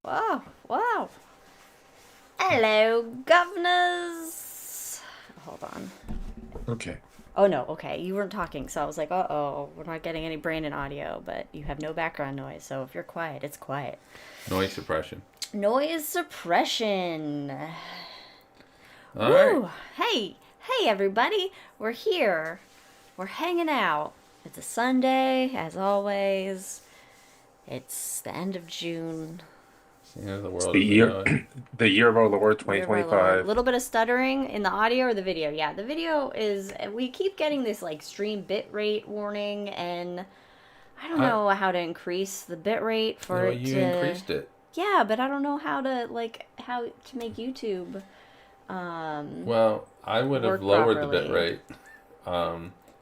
Whoa, whoa. Hello, governors. Hold on. Okay. Oh, no, okay. You weren't talking, so I was like, uh-oh, we're not getting any Brandon audio, but you have no background noise, so if you're quiet, it's quiet. Noise suppression. Noise suppression. All Woo! right. Hey, everybody. We're here. We're hanging out. It's a Sunday, as always. It's the end of June. The It's world the as we know year, it. the year of our Lord, Year of our Lord. A 2025. little bit of stuttering in the audio or the video. Yeah, the video is. We keep getting this like stream bit rate warning, and I don't know how to increase the bit rate for Well, it you to. increased it. Yeah, but I don't know how to make YouTube. Well, I would have Work lowered the properly. bit rate.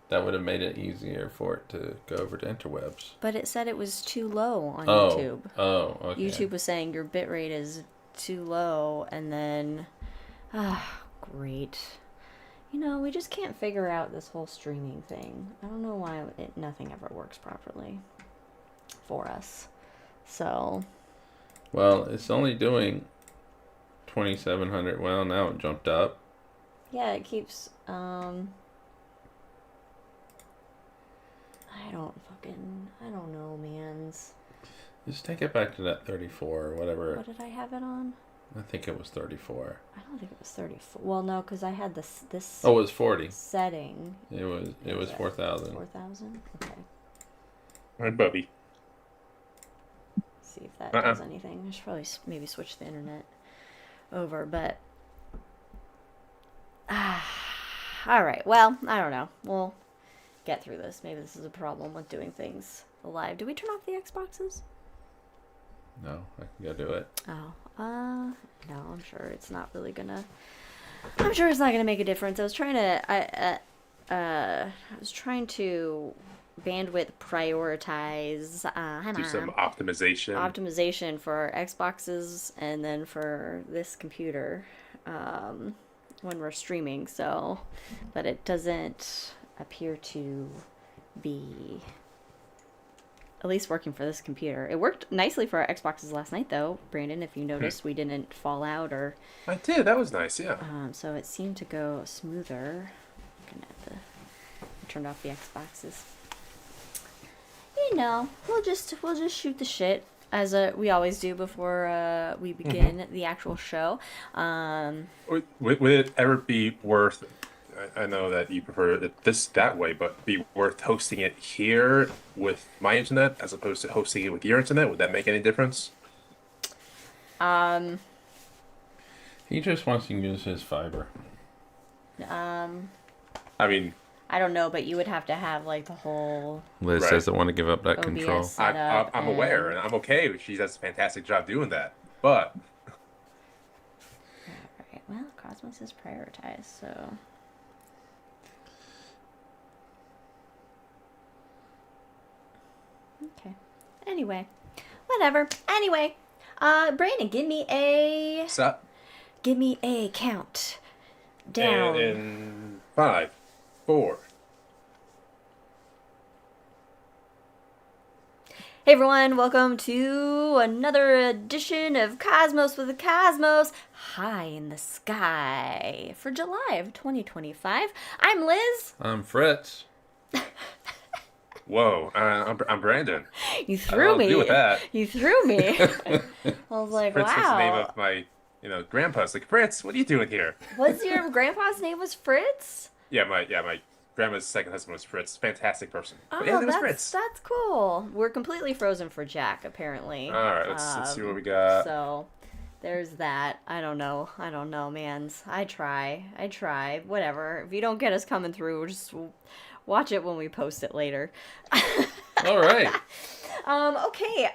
That would have made it easier for it to go over to interwebs. But it said it was too low on Oh. YouTube. Oh, okay. YouTube was saying your bit rate is too low, and then, great. You know, we just can't figure out this whole streaming thing. I don't know why nothing ever works properly for us. So, Well, it's only doing 2,700. Well, now it jumped up. yeah, it keeps, I don't know, mans. Just take it back to that 34 or whatever. What did I have it on? I think it was 34. I don't think it was 34. Well, no, because I had this Oh, it was 40. setting. It was 4,000. 4,000? Okay. All right, Bubby. See if that does anything. I should probably maybe switch the internet over, but all right. Well, I don't know. We'll get through this. Maybe this is a problem with doing things live. Do we turn off the Xboxes? No, I can go do it. Oh, no. I'm sure it's not really gonna. I'm sure it's not gonna make a difference. I was trying to. I was trying to bandwidth prioritize. Do some optimization for Xboxes and then for this computer when we're streaming. So, but it doesn't appear to be at least working for this computer. It worked nicely for our Xboxes last night, though, Brandon. If you noticed, we didn't fall out or. I did. That was nice. Yeah. So it seemed to go smoother. Looking at I turned off the Xboxes. You know, we'll just shoot the shit as we always do before we begin the actual show. Would it ever be worth? I know that you prefer it that way, but be worth hosting it here with my internet as opposed to hosting it with your internet? Would that make any difference? He just wants to use his fiber. I mean, I don't know, but you would have to have like the whole. Liz Right. doesn't want to give up that OBS control. set up I'm aware, and I'm okay. She does a fantastic job doing that. But Alright, well, Cosmos is prioritized, so. Okay. Anyway. Whatever. Anyway. Brandon, give me a count down. in 5, 4. Hey everyone, welcome to another edition of Cosmos with the Cosmos High in the Sky for July of 2025. I'm Liz. I'm Fritz. Whoa, I'm Brandon. You threw I'll me. deal with that. You threw me. I was like, Fritz was the name wow. of my, grandpa's. Like, Fritz, what are you doing here? What's your grandpa's name was Fritz? Yeah, my grandma's second husband was Fritz. Fantastic person. Oh, But yeah, it was Fritz. that's cool. We're completely frozen for Jack, apparently. All right, let's see what we got. So, there's that. I don't know, mans. I try. Whatever. If you don't get us coming through, just watch it when we post it later. All right. Okay.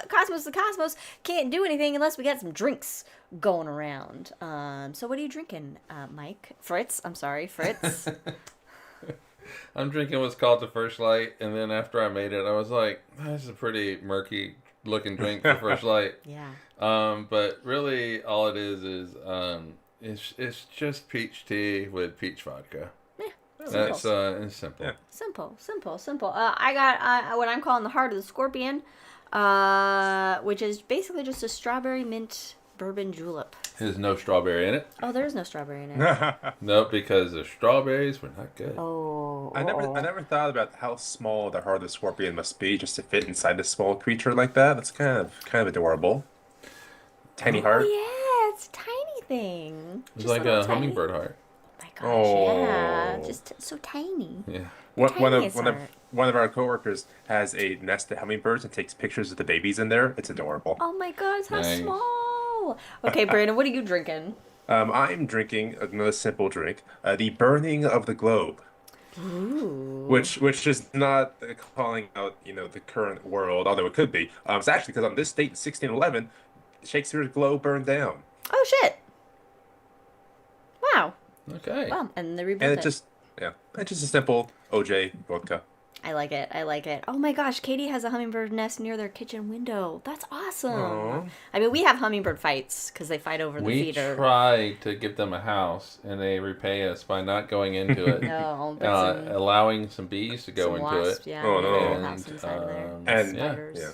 Cosmos the Cosmos can't do anything unless we get some drinks going around. So what are you drinking, Mike? Fritz? I'm sorry, Fritz. I'm drinking what's called the First Light, and then after I made it, I was like, "This is a pretty murky looking drink for First Light." Yeah. But really, all it is it's just peach tea with peach vodka. That's it's simple. Yeah. Simple. I got what I'm calling the heart of the scorpion. which is basically just a strawberry mint bourbon julep. There's no strawberry in it. Oh, there is no strawberry in it. Nope, because the strawberries were not good. Oh. I never thought about how small the heart of the scorpion must be just to fit inside this small creature like that. That's kind of adorable. Tiny heart. Oh, yeah, it's a tiny thing. It's Just like little a tiny- hummingbird heart. Oh my gosh, yeah. Oh. Just so tiny. Yeah. Tiniest heart. One of our coworkers has a nest of hummingbirds and takes pictures of the babies in there. It's adorable. Oh my gosh, how Nice. small. Okay, Brandon, what are you drinking? I'm drinking another simple drink, the Burning of the Globe, Ooh. which is not calling out the current world, although it could be. It's actually because on this date in 1611, Shakespeare's globe burned down, Oh, shit. Wow. Okay. Wow, and they rebuilt and it. it's just a simple OJ vodka. I like it. I like it. Oh my gosh, Katie has a hummingbird nest near their kitchen window. That's awesome. Aw. I mean, we have hummingbird fights because they fight over the We feeder. try to give them a house, and they repay us by not going into it, No, but allowing some bees to go some into wasps, it. yeah. Oh, no. they have And, house inside there. And- Spiders. Yeah.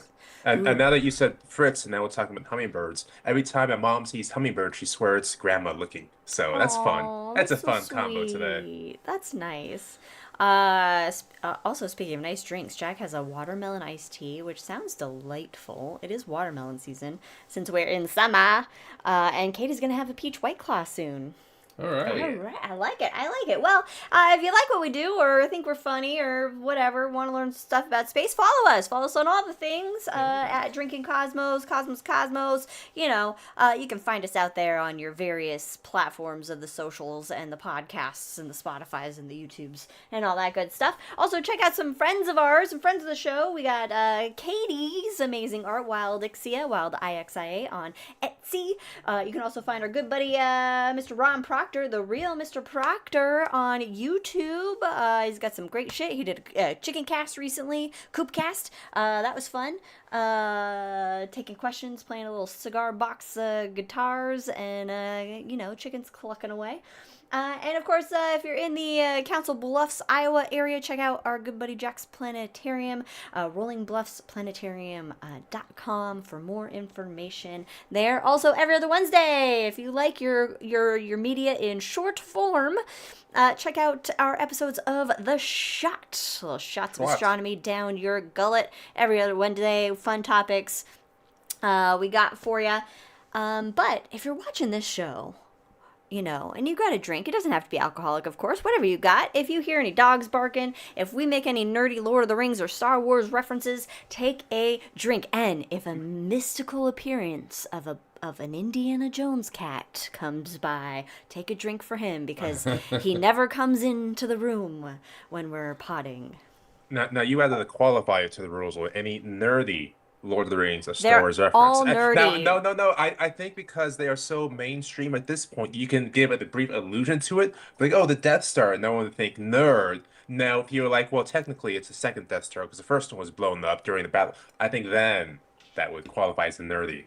And now that you said Fritz, and now we're talking about hummingbirds, every time my mom sees hummingbird, she swears it's grandma looking. So that's Aw, fun. That's a so fun combo today. sweet. That's nice. Also, speaking of nice drinks, Jack has a watermelon iced tea, which sounds delightful. It is watermelon season since we're in summer. And Katie's going to have a peach white claw soon. All right. All right, I like it. I like it. Well, if you like what we do, or think we're funny, or whatever, want to learn stuff about space, follow us. Follow us on all the things at Drinking Cosmos, Cosmos. You know, you can find us out there on your various platforms of the socials and the podcasts and the Spotifys and the YouTubes and all that good stuff. Also, check out some friends of ours and friends of the show. We got Katie's amazing art, Wildixia, Wildixia on Etsy. You can also find our good buddy, Mr. Ron Proctor, the real Mr. Proctor, on YouTube. He's got some great shit. He did a chicken cast recently, coop cast. That was fun. Taking questions, playing a little cigar box guitars, and chickens clucking away. And of course, if you're in the Council Bluffs, Iowa area, check out our good buddy Jack's Planetarium, rollingbluffsplanetarium.com for more information there. Also, every other Wednesday, if you like your media in short form, check out our episodes of The Shot. Little shots of What? astronomy down your gullet. Every other Wednesday, fun topics we got for you. But if you're watching this show, and you got a drink. It doesn't have to be alcoholic, of course. Whatever you got. If you hear any dogs barking, if we make any nerdy Lord of the Rings or Star Wars references, take a drink. And if a mystical appearance of an Indiana Jones cat comes by, take a drink for him, because he never comes into the room when we're potting. Now you added a qualifier to the rules with any nerdy Lord of the Rings or They're Star Wars reference. all Now, nerdy. no. I think because they are so mainstream at this point, you can give it a brief allusion to it. Like, oh, the Death Star, and no one would think nerd. Now, if you're like, well, technically it's the second Death Star because the first one was blown up during the battle, I think then that would qualify as a nerdy.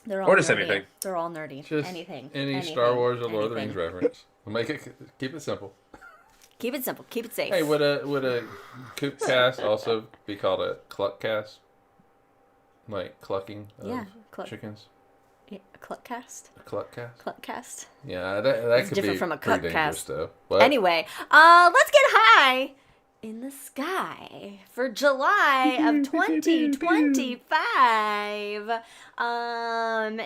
They're all Or just nerdy. anything. They're all nerdy. Just anything. any Star Wars or Lord of the anything. Rings reference. We'll keep it simple. Keep it simple. Keep it safe. Hey, would a coop cast also be called a cluck cast? Like clucking of Yeah, cluck. chickens? Yeah, a cluckcast. A cluck cast? Cluckcast. Yeah, that It's could different be from a pretty cup dangerous cast. though. But Anyway, let's get high in the sky for July of 2025.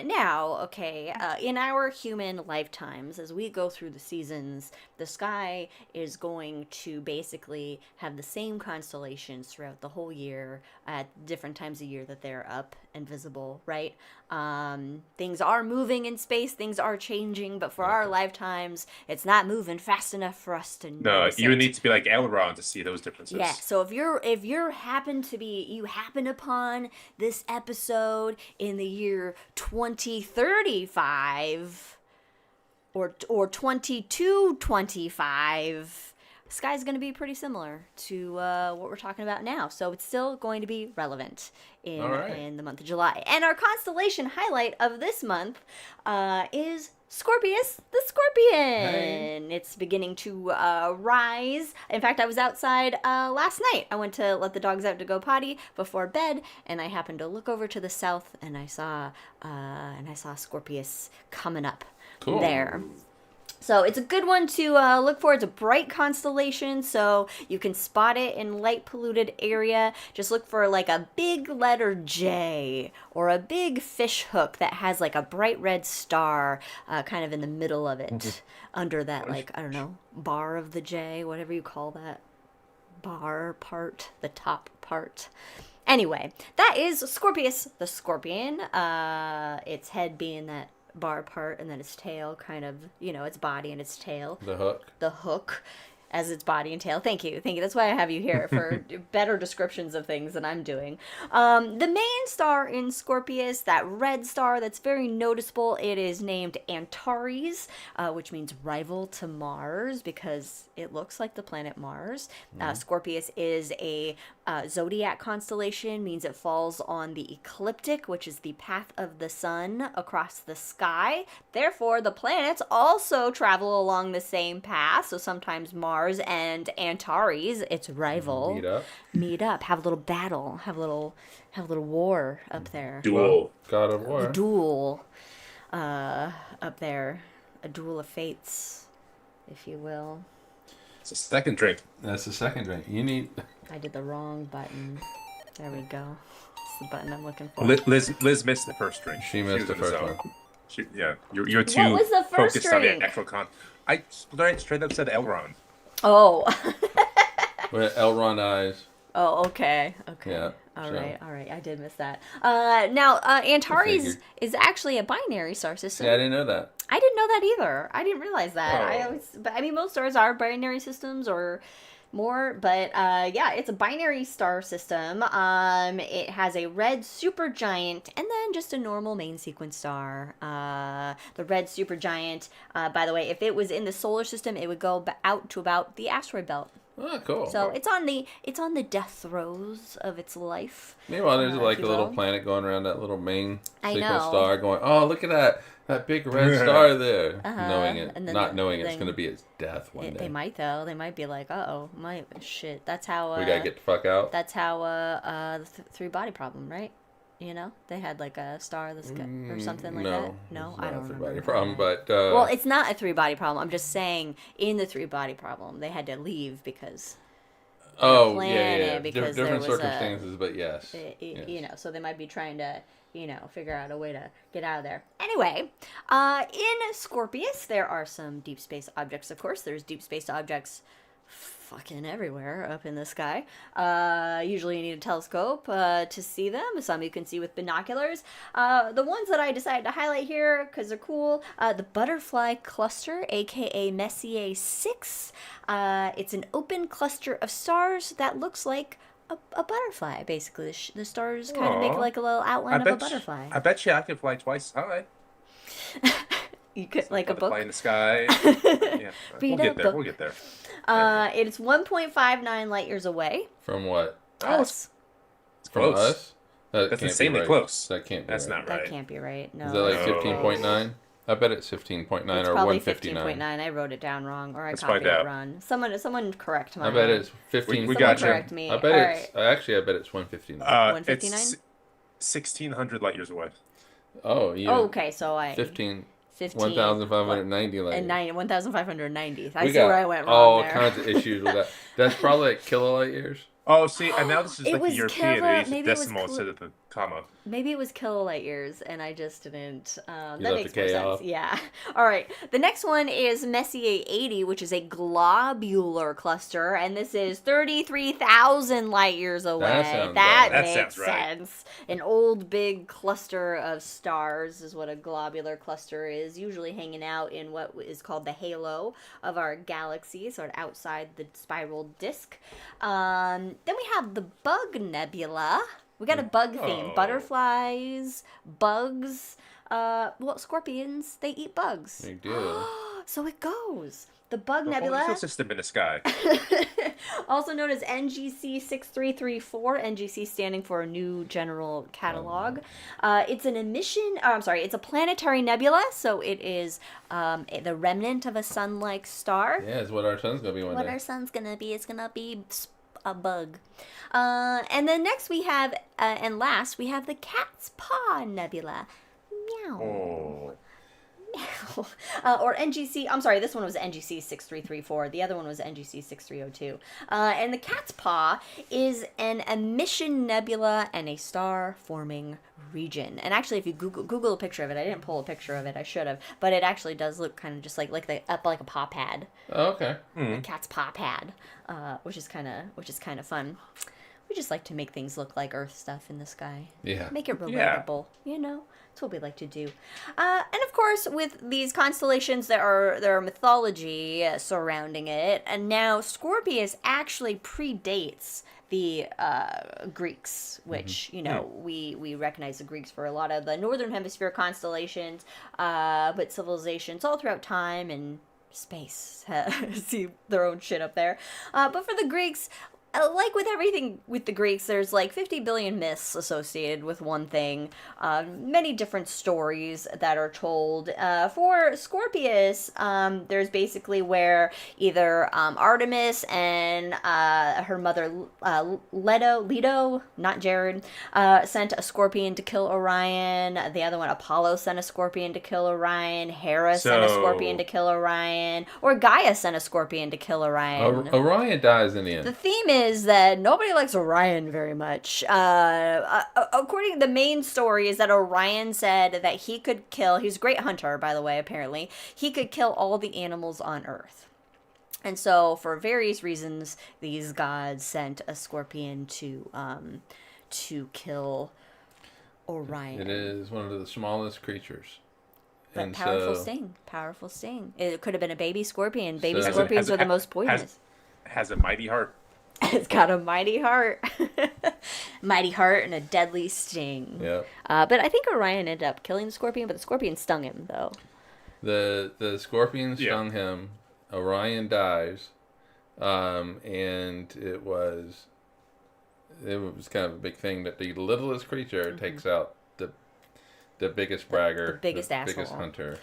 Now, okay, in our human lifetimes, as we go through the seasons, the sky is going to basically have the same constellations throughout the whole year at different times of year that they're up and visible, right? Things are moving in space, things are changing, but for our lifetimes, it's not moving fast enough for us to No, notice you would it. need to be like Elrond to see those differences. Yeah, so if you happen upon this episode in the year 2035 or 2225, the sky's going to be pretty similar to what we're talking about now. So it's still going to be relevant All right. in the month of July. And our constellation highlight of this month is Scorpius the scorpion. It's beginning to rise. In fact, I was outside last night. I went to let the dogs out to go potty before bed, and I happened to look over to the south, and I saw Scorpius coming up there. So it's a good one to look for. It's a bright constellation, so you can spot it in light polluted area. Just look for like a big letter J or a big fish hook that has like a bright red star kind of in the middle of it, under that, like, I don't know, bar of the J, whatever you call that bar part, the top part. Anyway, that is Scorpius the scorpion. Its head being that bar part, and then its tail kind of, its body and its tail. The hook as its body and tail. Thank you. That's why I have you here, for better descriptions of things than I'm doing. The main star in Scorpius, that red star that's very noticeable, it is named Antares, which means rival to Mars, because it looks like the planet Mars. Scorpius is a zodiac constellation, means it falls on the ecliptic, which is the path of the sun across the sky. Therefore, the planets also travel along the same path, so sometimes Mars and Antares, its rival, meet up, have a little battle, have a little war up there. Duel. God of War. Duel up there. A duel of fates, if you will. It's a second drink. That's the second drink. You need... I did the wrong button. There we go. It's the button I'm looking for. Liz missed the first drink. She missed the first one. You're too was the first focused on the drink? actual con. I straight up said Elron. Oh. With Elrond eyes. Oh, okay. Yeah. All right. I did miss that. Now, Antares is actually a binary star system. Yeah, I didn't know that. I didn't know that either. I didn't realize that. Oh. I mean, most stars are binary systems or more, but yeah, it's a binary star system. It has a red supergiant and then just a normal main sequence star. The red supergiant, by the way, if it was in the solar system, it would go out to about the asteroid belt. Oh, cool. So it's on the death throes of its life. Meanwhile, there's like if a you little will. planet going around that little main I sequence know. star going, oh, look at that big red star there. Knowing it, And then not knowing it's then- going to be its death one day. They might though. They might be like, my shit. That's how. We got to get the fuck out. That's how the three body problem, right? They had like a star in the sky or something like that. No, I don't remember. It's not a problem, but... well, it's not a three body problem. I'm just saying, in the three body problem, they had to leave because. Oh, planet yeah. because Different there was circumstances, but yes. yes. So they might be trying to, figure out a way to get out of there. Anyway, in Scorpius, there are some deep space objects, of course. There's deep space objects fucking everywhere up in the sky. Usually you need a telescope to see them. Some you can see with binoculars. The ones that I decided to highlight here because they're cool, the Butterfly Cluster, aka Messier 6. It's an open cluster of stars that looks like a butterfly, basically. The stars kind of make like a little outline of a butterfly. I bet you I could fly twice high. You could, like a book? Butterfly in the sky. Yeah, Read we'll a get there. book. We'll get there. It's 1.59 light years away. From what? Us. It's From close. us? That That's can't be insanely right. close. That can't be That's right. not That right. can't be right. No. Is that like No. 15.9? I bet it's 15.9 It's or probably 159. 15.9. I wrote it down wrong, or I Let's copied find it out. wrong. Someone correct my. I bet it's 15. We Someone got you. correct me. I bet All it's... Actually, I bet it's 159. 159? It's 1,600 light years away. Oh, yeah. Oh, okay. So I 15. 15 1,590 like and 1,590. I we see got where I went all wrong there. kinds of issues with that. That's probably like kilolight years. Oh, see, and now this is It like was the European. kilo- They use maybe the it was decimal kilo- instead of the comma. Maybe it was kilolight years, and I just didn't. That left makes the more K sense. off. Yeah. All right. The next one is Messier 80, which is a globular cluster, and this is 33,000 light years away. sounds That right. makes That sounds right. sense. An old big cluster of stars is what a globular cluster is, usually hanging out in what is called the halo of our galaxy, sort of outside the spiral disk. Then we have the Bug Nebula. We got a bug theme. Oh. Butterflies, bugs. Well, scorpions, they eat bugs. They do. So it goes. The Bug The whole Nebula, ecosystem in the sky. also known as NGC 6334, NGC standing for New General Catalog. It's an it's a planetary nebula, so it is the remnant of a sun-like star. Yeah, it's what our sun's gonna be one What day. our sun's gonna be, it's gonna be a bug. And then next we have, and last, we have the Cat's Paw Nebula. Meow. Oh. Or NGC, I'm sorry, this one was NGC 6334. The other one was NGC 6302. And the Cat's Paw is an emission nebula and a star-forming region. And actually, if you Google a picture of it, I didn't pull a picture of it, I should have, but it actually does look kind of just like a paw pad. Oh, okay. A cat's paw pad, which is kind of fun. We just like to make things look like Earth stuff in the sky. Yeah. Make it relatable, you know? That's what we like to do. And of course, with these constellations, there are mythology surrounding it. And now Scorpius actually predates the Greeks, which, you know, we recognize the Greeks for a lot of the Northern Hemisphere constellations, but civilizations all throughout time and space see their own shit up there. But for the Greeks, like with everything with the Greeks, there's like 50 billion myths associated with one thing. Many different stories that are told. For Scorpius, there's basically where either Artemis and her mother Leto, not Jared, sent a scorpion to kill Orion. The other one, Apollo, sent a scorpion to kill Orion. Hera sent a scorpion to kill Orion. Or Gaia sent a scorpion to kill Orion. Orion dies in the end. The theme is that nobody likes Orion very much. According to the main story is that Orion said that he could kill, he's a great hunter, by the way, apparently, he could kill all the animals on Earth. And so, for various reasons, these gods sent a scorpion to kill Orion. It is one of the smallest creatures. But And powerful sting. It could have been a baby scorpion. Baby So- scorpions are the most poisonous. Has a mighty heart. It's got a mighty heart. Mighty heart and a deadly sting. Yeah. But I think Orion ended up killing the scorpion, but the scorpion stung him, though. The scorpion stung him. Orion dies. And it was kind of a big thing that the littlest creature takes out the biggest bragger, the biggest asshole. biggest hunter.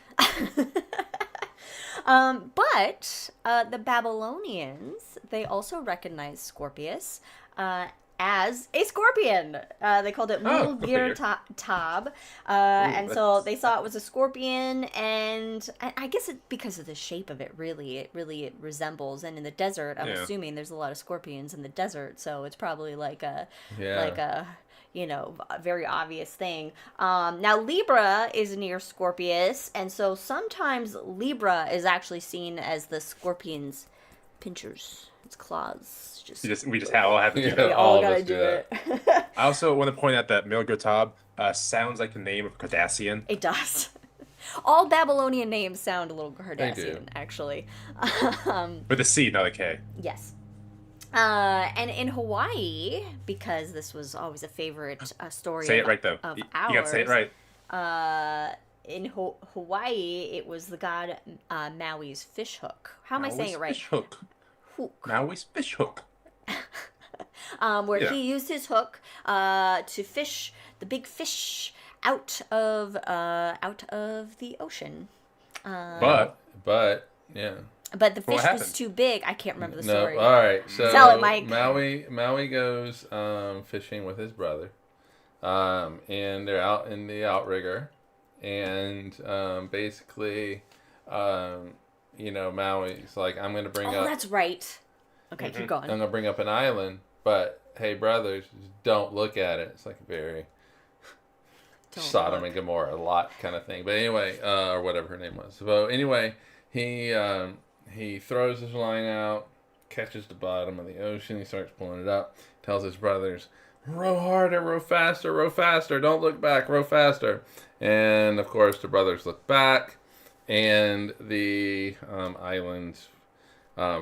But the Babylonians, they also recognized Scorpius as a scorpion. They called it Mulgir-Tab. And so they saw it was a scorpion, and I guess it, because of the shape of it, it resembles. And in the desert, I'm assuming there's a lot of scorpions in the desert, so it's probably like a you know, a very obvious thing. Now, Libra is near Scorpius, and so sometimes Libra is actually seen as the scorpion's pinchers, its claws. We just all have to do Yeah. that. We all all of gotta us do do it. I also want to point out that Milgotab sounds like the name of Cardassian. It does. All Babylonian names sound a little do. Cardassian, actually. With a C, not a K. Yes. And in Hawaii, because this was always a favorite story Say it right, though. of You ours. gotta say it right. In Hawaii, it was the god Maui's fishhook. How am I saying it right? Fishhook. Hook. Maui's fishhook. Where he used his hook to fish the big fish out of the ocean. But yeah. But the What fish was happened? too big. I can't remember the No, story. all right. So Sell it, Mike. Maui goes fishing with his brother, and they're out in the outrigger, and basically, you know, Maui's like, I'm gonna bring Oh, up. that's right. Okay, keep going. I'm gonna bring up an island, but hey, brothers, don't look at it. It's like very Don't Sodom look. and Gomorrah, Lot kind of thing. But anyway, or whatever her name was. So anyway, he throws his line out, catches the bottom of the ocean. He starts pulling it up. Tells his brothers, "Row harder, row faster! Don't look back, row faster!" And of course, the brothers look back, and the island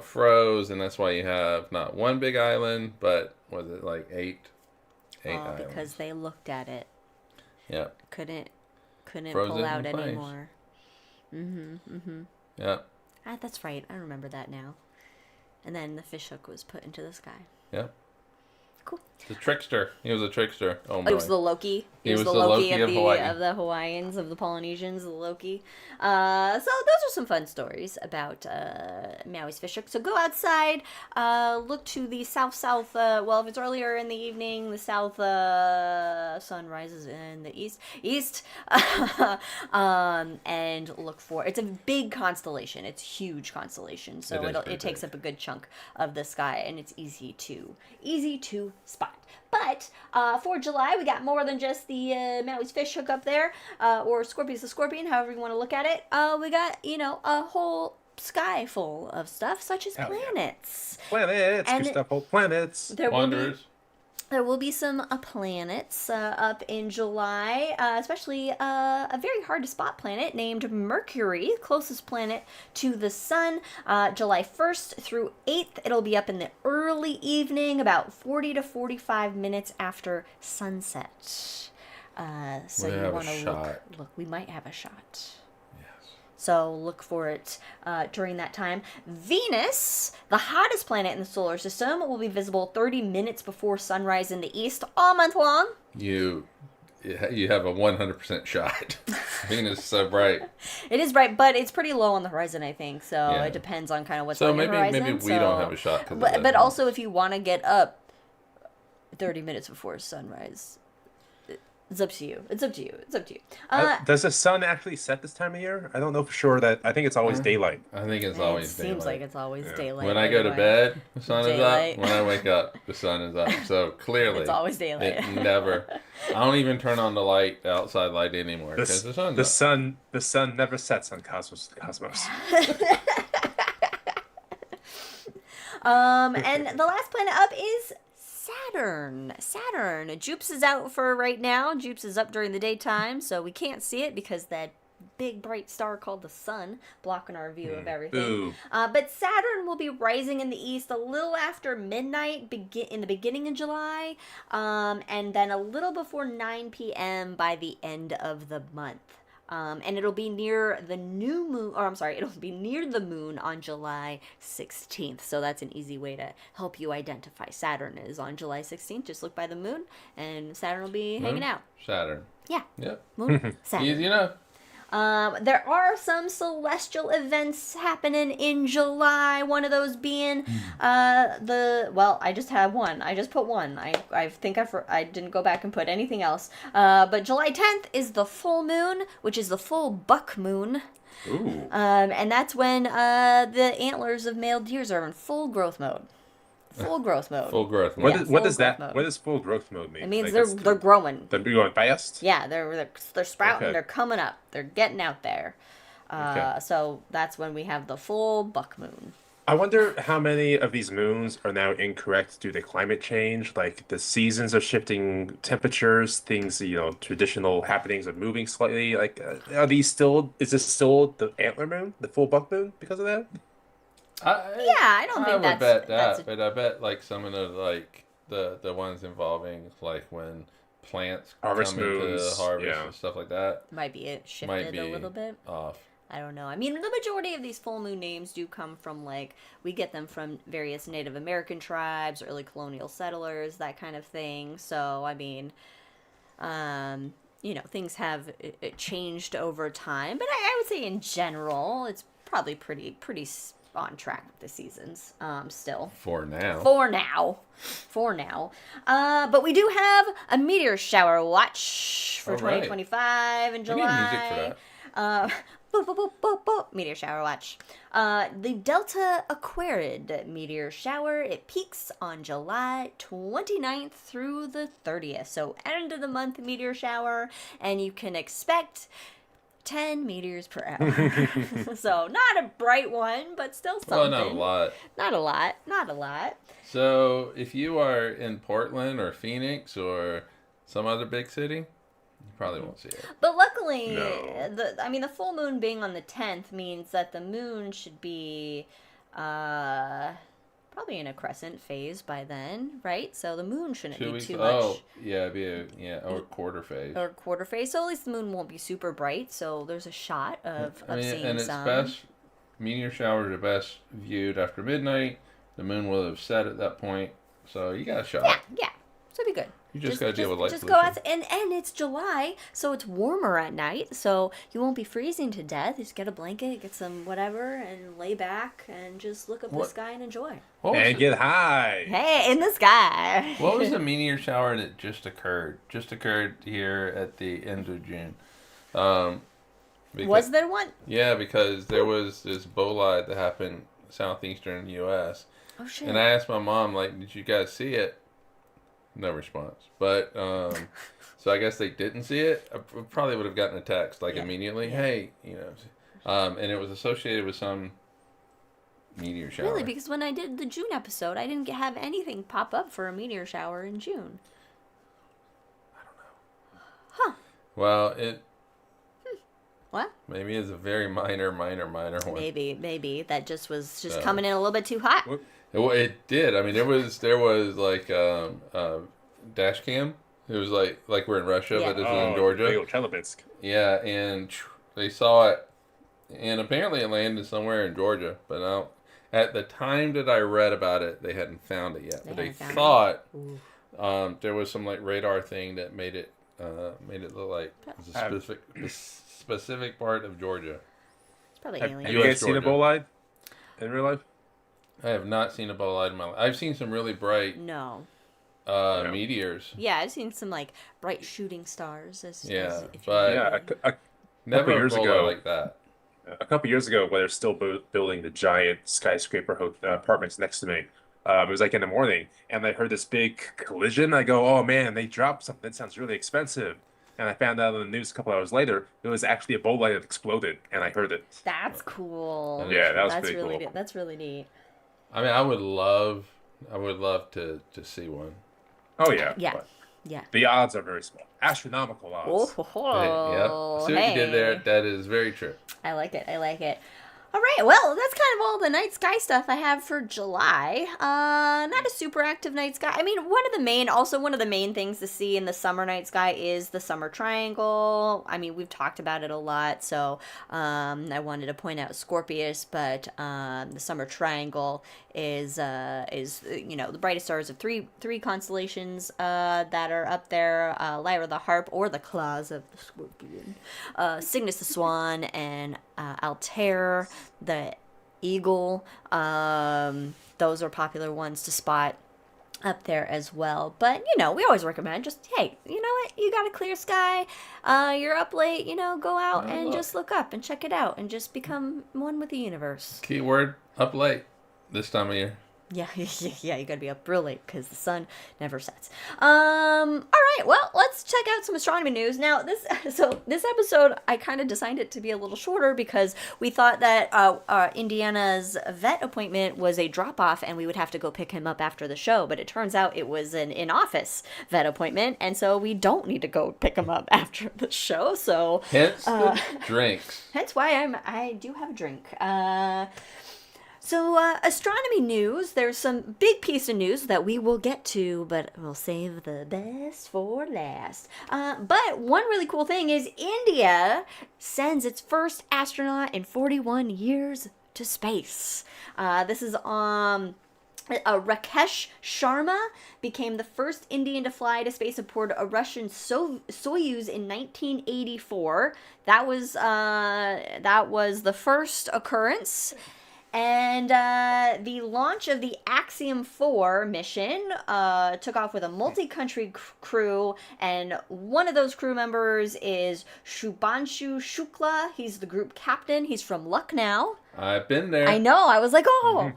froze, and that's why you have not one big island, but was it like eight islands? Because they looked at it, Yeah. couldn't Froze pull it in out place. anymore. Yeah. That's right. I remember that now. And then the fishhook was put into the sky. Yeah. Cool. The trickster. He was a trickster. Oh my. It was the Loki. He was the Loki of Hawaii. Of the Hawaiians, of the Polynesians, the Loki. So those are some fun stories about Maui's fishhook. So go outside, look to the south. Well, if it's earlier in the evening, the south sun rises in the east, and look for. It's a big constellation. It's a huge constellation. So it takes up a good chunk of the sky, and it's easy to spot. But for July, we got more than just the Maui's fishhook up there, or Scorpius the scorpion, however you want to look at it. We got, a whole sky full of stuff, such as planets. Yeah. Planets, And good stuff, whole planets. There will be some planets up in July, especially a very hard to spot planet named Mercury, closest planet to the sun. July 1st through 8th, it'll be up in the early evening, about 40 to 45 minutes after sunset. So you want to look, we might have a shot. So look for it during that time. Venus, the hottest planet in the solar system, will be visible 30 minutes before sunrise in the east all month long. You have a 100% shot. Venus is so bright. It is bright, but it's pretty low on the horizon, I think. So it depends on kind of what's on the horizon. So maybe we don't have a shot. But also, if you want to get up 30 minutes before sunrise, it's up to you. Does the sun actually set this time of year? I don't know for sure. I think it's always daylight. I think it's always daylight. Seems like it's always daylight. When I go to bed, the sun is up. When I wake up, the sun is up. So clearly, it's always daylight. It never. I don't even turn on the outside light anymore because the sun's up. The sun never sets on Cosmos. And the last planet up is Saturn. Jupes is out for right now. Jupes is up during the daytime, so we can't see it because that big bright star called the sun blocking our view of everything. But Saturn will be rising in the east a little after midnight in the beginning of July, and then a little before 9 p.m. by the end of the month. And it'll be near the new moon, it'll be near the moon on July 16th. So that's an easy way to help you identify Saturn is on July 16th. Just look by the moon, and Saturn will be hanging out. Saturn. Yeah. Yep. Moon, Saturn. Easy enough. There are some celestial events happening in July. One of those being I just have one. I just put one. I think I didn't go back and put anything else. But July 10th is the full moon, which is the full buck moon. Ooh. And that's when the antlers of male deers are in full growth mode. Full growth mode. What does full growth mode mean? It means they're growing. They're growing fast? Yeah, they're sprouting. Okay. They're coming up. They're getting out there. So that's when we have the full buck moon. I wonder how many of these moons are now incorrect due to climate change. Like the seasons are shifting, temperatures, things, traditional happenings are moving slightly. Like, is this still the antler moon, the full buck moon because of that? I don't think that's... I would bet that, but I bet like some of the ones involving like when plants harvest come into moons, harvest and stuff like that. Might be it shifted a little bit. Off. I don't know. I mean, the majority of these full moon names do come from we get them from various Native American tribes, early colonial settlers, that kind of thing. So, I mean, things have changed over time. But I would say in general, it's probably pretty on track with the seasons still. For now. But we do have a meteor shower watch for 2025 in July. We need music for that. Meteor shower watch. The Delta Aquarid meteor shower, it peaks on July 29th through the 30th. So end of the month meteor shower, and you can expect 10 meters per hour. So not a bright one, but still something. Well, not a lot. Not a lot. So if you are in Portland or Phoenix or some other big city, you probably won't see it. But luckily, the full moon being on the 10th means that the moon should be probably in a crescent phase by then, right? So the moon shouldn't be too much. Oh, yeah, it'd be or quarter phase. Or quarter phase. So at least the moon won't be super bright. So there's a shot of seeing some. meteor showers are best viewed after midnight. The moon will have set at that point, so you got a shot. Yeah. So it'd be good. You just got to deal with light Just pollution. go out, and it's July, so it's warmer at night, so you won't be freezing to death. Just get a blanket, get some whatever, and lay back and just look up the sky and enjoy. And get high. Hey, in the sky. What was the meteor shower that just occurred? Just occurred here at the end of June. Was there one? Yeah, because there was this bolide that happened southeastern U.S. Oh shit. And I asked my mom, like, did you guys see it? No response. But, so I guess they didn't see it. I probably would have gotten a text, like, immediately. Yeah. Hey, and it was associated with some meteor shower. Really? Because when I did the June episode, I didn't have anything pop up for a meteor shower in June. Well, it... What? Maybe it's a very minor one. Maybe that just was coming in a little bit too hot. It did. I mean, there was like dash cam. It was like we're in Russia, but this is in Georgia. Chelyabinsk. Yeah, and they saw it, and apparently it landed somewhere in Georgia. But now, at the time that I read about it, they hadn't found it yet. But they thought there was some like radar thing that made it look like it's a specific part of Georgia. It's probably Have alien. you guys seen a bolide in real life? I have not seen a bolide in my life. I've seen some really bright meteors. Yeah, I've seen some like bright shooting stars. Never years ago like that. A couple years ago, when they're still building the giant skyscraper apartments next to me, it was like in the morning, and I heard this big collision. I go, "Oh man, they dropped something. That sounds really expensive." And I found out on the news a couple hours later, it was actually a bolide that exploded, and I heard it. That's cool. Yeah, that was pretty really cool. That's really neat. I mean, I would love to see one. Oh yeah. Yeah. But Yeah. the odds are very small. Astronomical odds. Oh, See what you did there? That is very true. I like it. All right, well, that's kind of all the night sky stuff I have for July. Not a super active night sky. I mean, one of the main things to see in the summer night sky is the summer triangle. I mean, we've talked about it a lot, so I wanted to point out Scorpius, but the summer triangle is the brightest stars of three constellations that are up there: Lyra the Harp, or the claws of the scorpion, Cygnus the Swan, and Altair the Eagle. Those are popular ones to spot up there as well. But we always recommend just, hey, you know what, you got a clear sky, you're up late, go out and just look up and check it out and just become one with the universe. Keyword: up late this time of year. Yeah, you gotta be up real late because the sun never sets. All right, well, let's check out some astronomy news. Now, this episode, I kind of designed it to be a little shorter because we thought that Indiana's vet appointment was a drop-off and we would have to go pick him up after the show, but it turns out it was an in-office vet appointment, and so we don't need to go pick him up after the show, so... Hence the drinks. Hence why I do have a drink. So, astronomy news, there's some big piece of news that we will get to, but we'll save the best for last. But one really cool thing is India sends its first astronaut in 41 years to space. This is Rakesh Sharma became the first Indian to fly to space aboard a Russian Soyuz in 1984. That was the first occurrence. And the launch of the Axiom 4 mission took off with a multi-country crew, and one of those crew members is Shubhanshu Shukla. He's the group captain. He's from Lucknow. I've been there. I know. I was like, oh.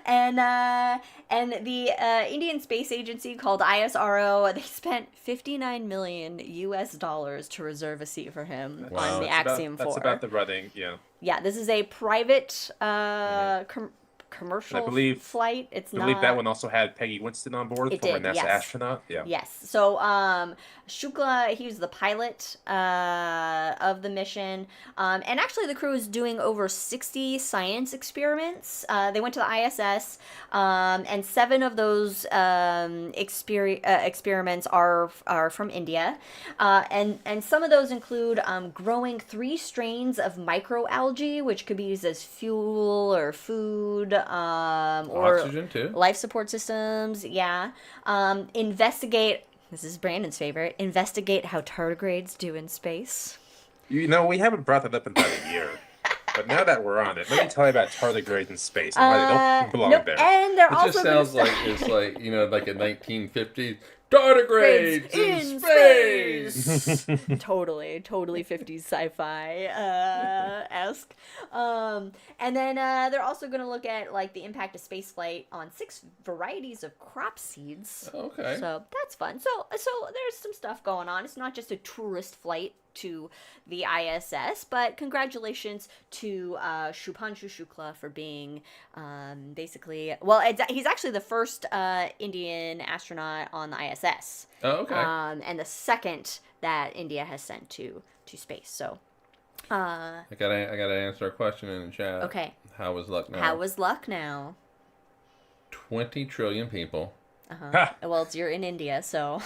And the Indian Space Agency, called ISRO, they spent $59 million to reserve a seat for him on the Axiom 4. That's about the running, yeah. Yeah, this is a private commercial believe- flight. It's I not. believe that one also had Peggy Winston on board, It former did, NASA yes. astronaut. Yeah. Yes. So, Shukla, he was the pilot of the mission. And actually, the crew is doing over 60 science experiments. They went to the ISS, and 7 of those experiments are from India. And some of those include growing 3 strains of microalgae, which could be used as fuel or food, or Oxygen, too. life support systems. Yeah. Investigate. This is Brandon's favorite. Investigate how tardigrades do in space. You know, we haven't brought that up in about a year. But now that we're on it, let me tell you about tardigrades in space and why they don't belong Nope. there. And they're It also just gonna sounds like it's like, you know, like a 1950s tardigrades in space. Totally 50s sci-fi esque. And then they're also going to look at like the impact of spaceflight on 6 varieties of crop seeds. Okay. So that's fun. So there's some stuff going on. It's not just a tourist flight to the ISS, but congratulations to Shubhanshu Shukla for being basically, he's actually the first Indian astronaut on the ISS. Oh, okay. And the second that India has sent to space. So I gotta answer a question in the chat. okay. How was luck now? How was luck now? 20 trillion people. Ha! Well, you're in India, so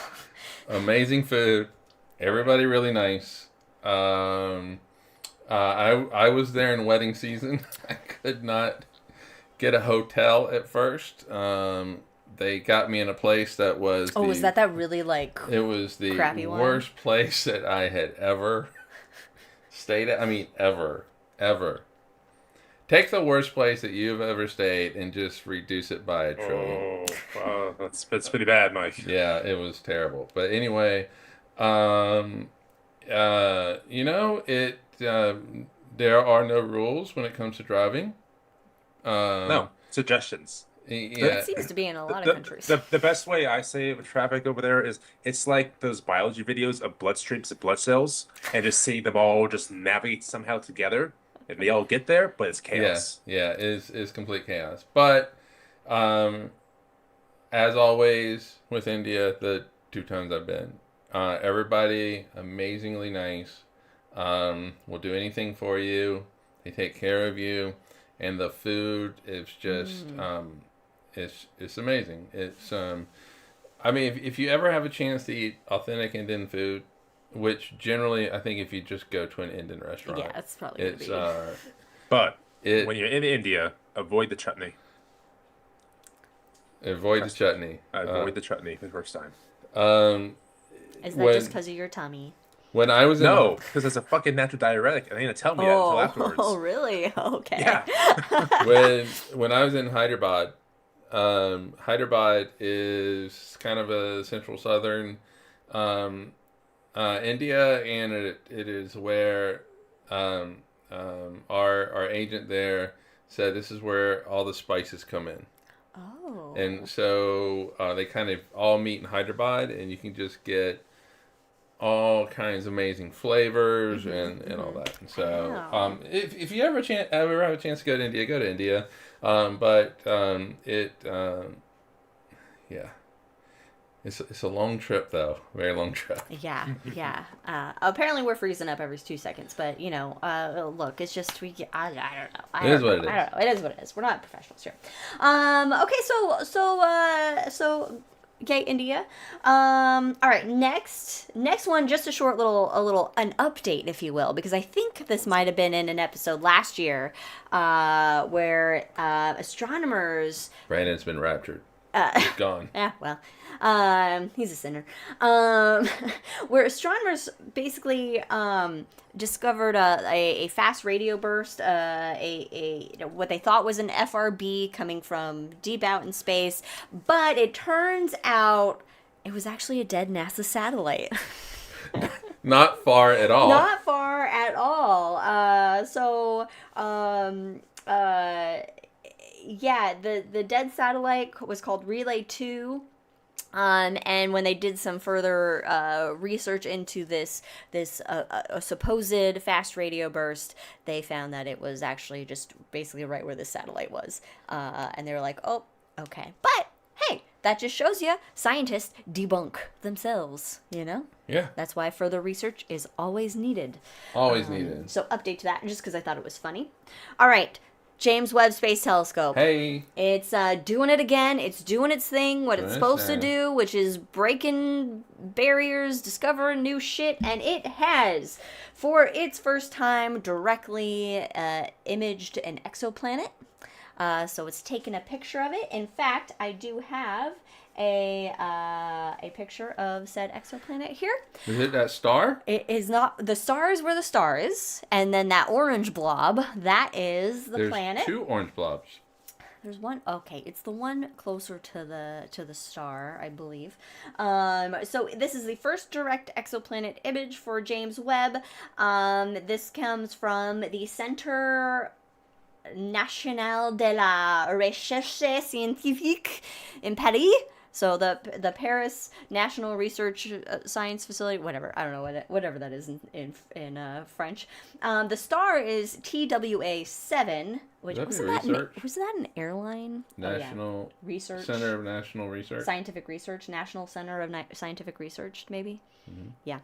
Amazing food. Everybody really nice. I was there in wedding season. I could not get a hotel at first. They got me in a place that was was that really like it was the crappy one? worst place that I had ever stayed at. I mean, ever. Take the worst place that you've ever stayed and just reduce it by a trillion. Oh, wow, that's pretty bad, Mike. Yeah, it was terrible. But anyway, you know, there are no rules when it comes to driving. No, suggestions. Yeah, it seems to be in a lot of countries. The best way I say it with traffic over there is it's like those biology videos of bloodstreams and blood cells and just seeing them all just navigate somehow together and they all get there, but it's chaos. Yeah, it's complete chaos. But as always with India, the 2 times I've been, everybody amazingly nice. Will do anything for you. They take care of you, and the food is just it's amazing. It's I mean, if you ever have a chance to eat authentic Indian food, which generally I think if you just go to an Indian restaurant, Yeah, it's probably it's gonna be. But when you're in India, avoid the chutney. Avoid the chutney. Avoid the chutney for the first time. Is that just because of your tummy? When I was No, because it's a fucking natural diuretic, and they didn't tell me that until afterwards. Oh, really? Okay. Yeah. when I was in Hyderabad, Hyderabad is kind of a central southern India, and it is where our agent there said this is where all the spices come in. Oh. And so they kind of all meet in Hyderabad, and you can just get all kinds of amazing flavors and all that. And so Wow. if you ever have a chance to go to India, go to India. Yeah. It's a long trip, though. Very long trip. Yeah. Apparently, we're freezing up every 2 seconds, but you know, look, it's just I don't know. It is what it is. I don't know. It is what it is. We're not professionals here. Okay, so okay, India. All right, next one, just a short an update, if you will, because I think this might have been in an episode last year, where astronomers. Brandon's been raptured. He's gone. Yeah, well, he's a sinner. Where astronomers basically discovered a fast radio burst, what they thought was an FRB coming from deep out in space, but it turns out it was actually a dead NASA satellite. Not far at all. Not far at all. Yeah, the dead satellite was called Relay 2. And when they did some further research into this a supposed fast radio burst, they found that it was actually just basically right where the satellite was. And they were like, oh, okay. But hey, that just shows you scientists debunk themselves, you know? Yeah. That's why further research is always needed. Always needed. So update to that, just because I thought it was funny. All right. James Webb Space Telescope. Hey. It's doing it again. It's doing its thing, what it's supposed to thing. do, which is breaking barriers, discovering new shit, and it has, for its first time, directly imaged an exoplanet. So it's taken a picture of it. In fact, I do have a picture of said exoplanet here. Is it that star? It is not. The star is where the star is, and then that orange blob, that is the planet. There's 2 orange blobs. There's one. Okay, it's the one closer to the star, I believe. So this is the first direct exoplanet image for James Webb. This comes from the Centre National de la Recherche Scientifique in Paris. So the Paris National Research Science Facility, whatever, I don't know whatever that is in French. The star is TWA-7, which was that an airline? National Research Center of National Research. Scientific Research, National Center of Scientific Research, maybe. Mm-hmm. Yeah.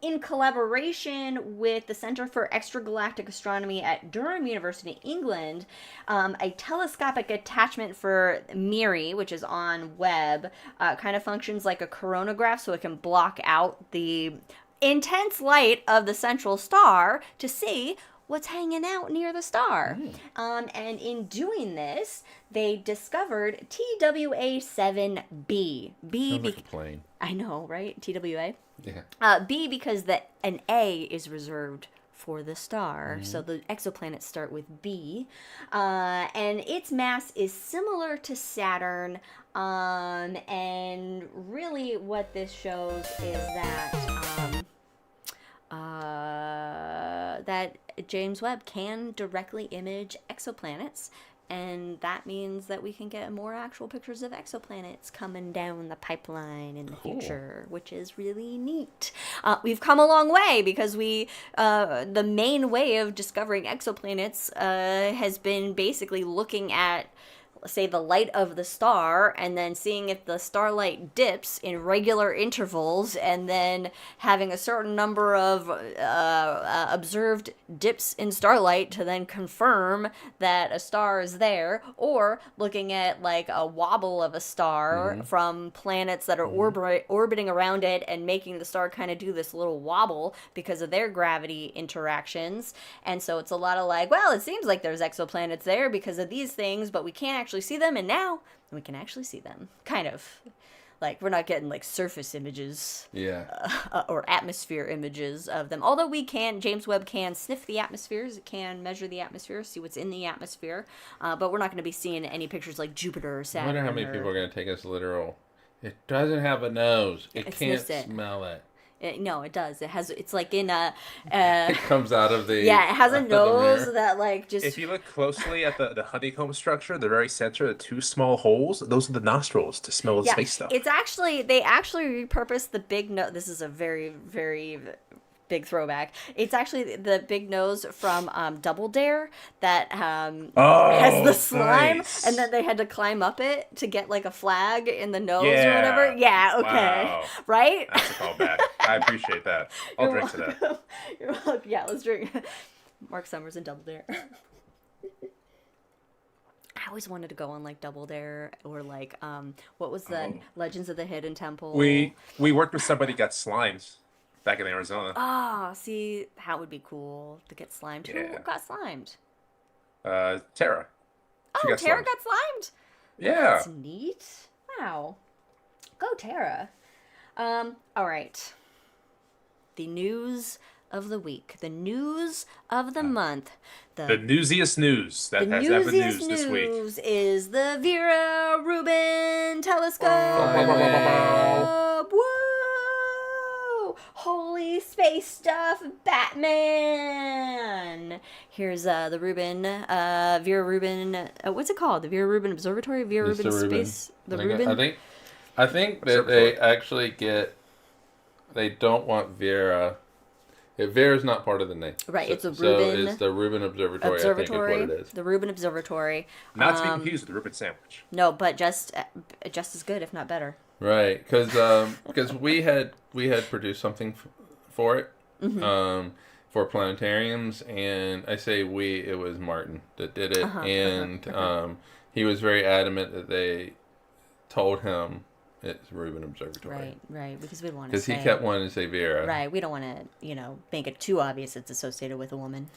In collaboration with the Center for Extragalactic Astronomy at Durham University, England, a telescopic attachment for MIRI, which is on Webb, kind of functions like a coronagraph, so it can block out the intense light of the central star to see what's hanging out near the star. And in doing this, they discovered TWA-7b. Sounds like a plane. I know, right? TWA? Yeah. B because an A is reserved for the star, so the exoplanets start with B, and its mass is similar to Saturn, and really what this shows is that James Webb can directly image exoplanets. And that means that we can get more actual pictures of exoplanets coming down the pipeline in the future, which is really neat. We've come a long way because the main way of discovering exoplanets has been basically looking at, say, the light of the star and then seeing if the starlight dips in regular intervals and then having a certain number of observed dips in starlight to then confirm that a star is there, or looking at like a wobble of a star from planets that are orbiting around it and making the star kind of do this little wobble because of their gravity interactions. And so it's a lot of like, well, it seems like there's exoplanets there because of these things, but we can't actually see them, and now we can actually see them. Kind of. Like, we're not getting, like, surface images. Yeah. Or atmosphere images of them. Although James Webb can sniff the atmospheres. It can measure the atmosphere, see what's in the atmosphere. But we're not going to be seeing any pictures like Jupiter or Saturn. I wonder how many people are going to take us literal. It doesn't have a nose. It can't smell it. No, it does. It's like in a... it comes out of the... Yeah, it has a nose that, like, just... If you look closely at the honeycomb structure, the very center, the 2 small holes, those are the nostrils to smell the space stuff. It's actually... They actually repurposed the big nose... This is a very, very... big throwback. It's actually the big nose from Double Dare that has the slime, nice. And then they had to climb up it to get like a flag in the nose or whatever. Yeah, okay. Wow. Right? That's a callback. I appreciate that. I'll drink to that. You're welcome. Yeah, let's drink. Mark Summers and Double Dare. I always wanted to go on like Double Dare or like what was the Legends of the Hidden Temple? We worked with somebody who got slimed back in Arizona. Ah, see, that would be cool to get slimed. Yeah. Who got slimed? Tara. Oh, Tara got slimed? Yeah. That's neat. Wow. Go, Tara. All right. The news of the week. The news of the month. The newsiest news that has ever news this week. The newsiest news is the Vera Rubin Telescope. Wow. Whoa! Holy holy space stuff, Batman. Here's the Rubin, Vera Rubin. What's it called? The Vera Rubin Observatory. Vera It's Rubin the Rubin. Space. The Rubin. I think that they actually get. They don't want Vera. Vera's not part of the name. Right, it's a So Rubin. it's the Rubin Observatory. I think is what it is. The Rubin Observatory. Not to be confused with the Reuben sandwich. No, but just as good, if not better. Right, because we had produced something for it, for planetariums, and I say we, it was Martin that did it, and he was very adamant that they told him it's Rubin Observatory. Right, because we want to because he kept wanting to say Vera. Right, we don't want to, make it too obvious it's associated with a woman.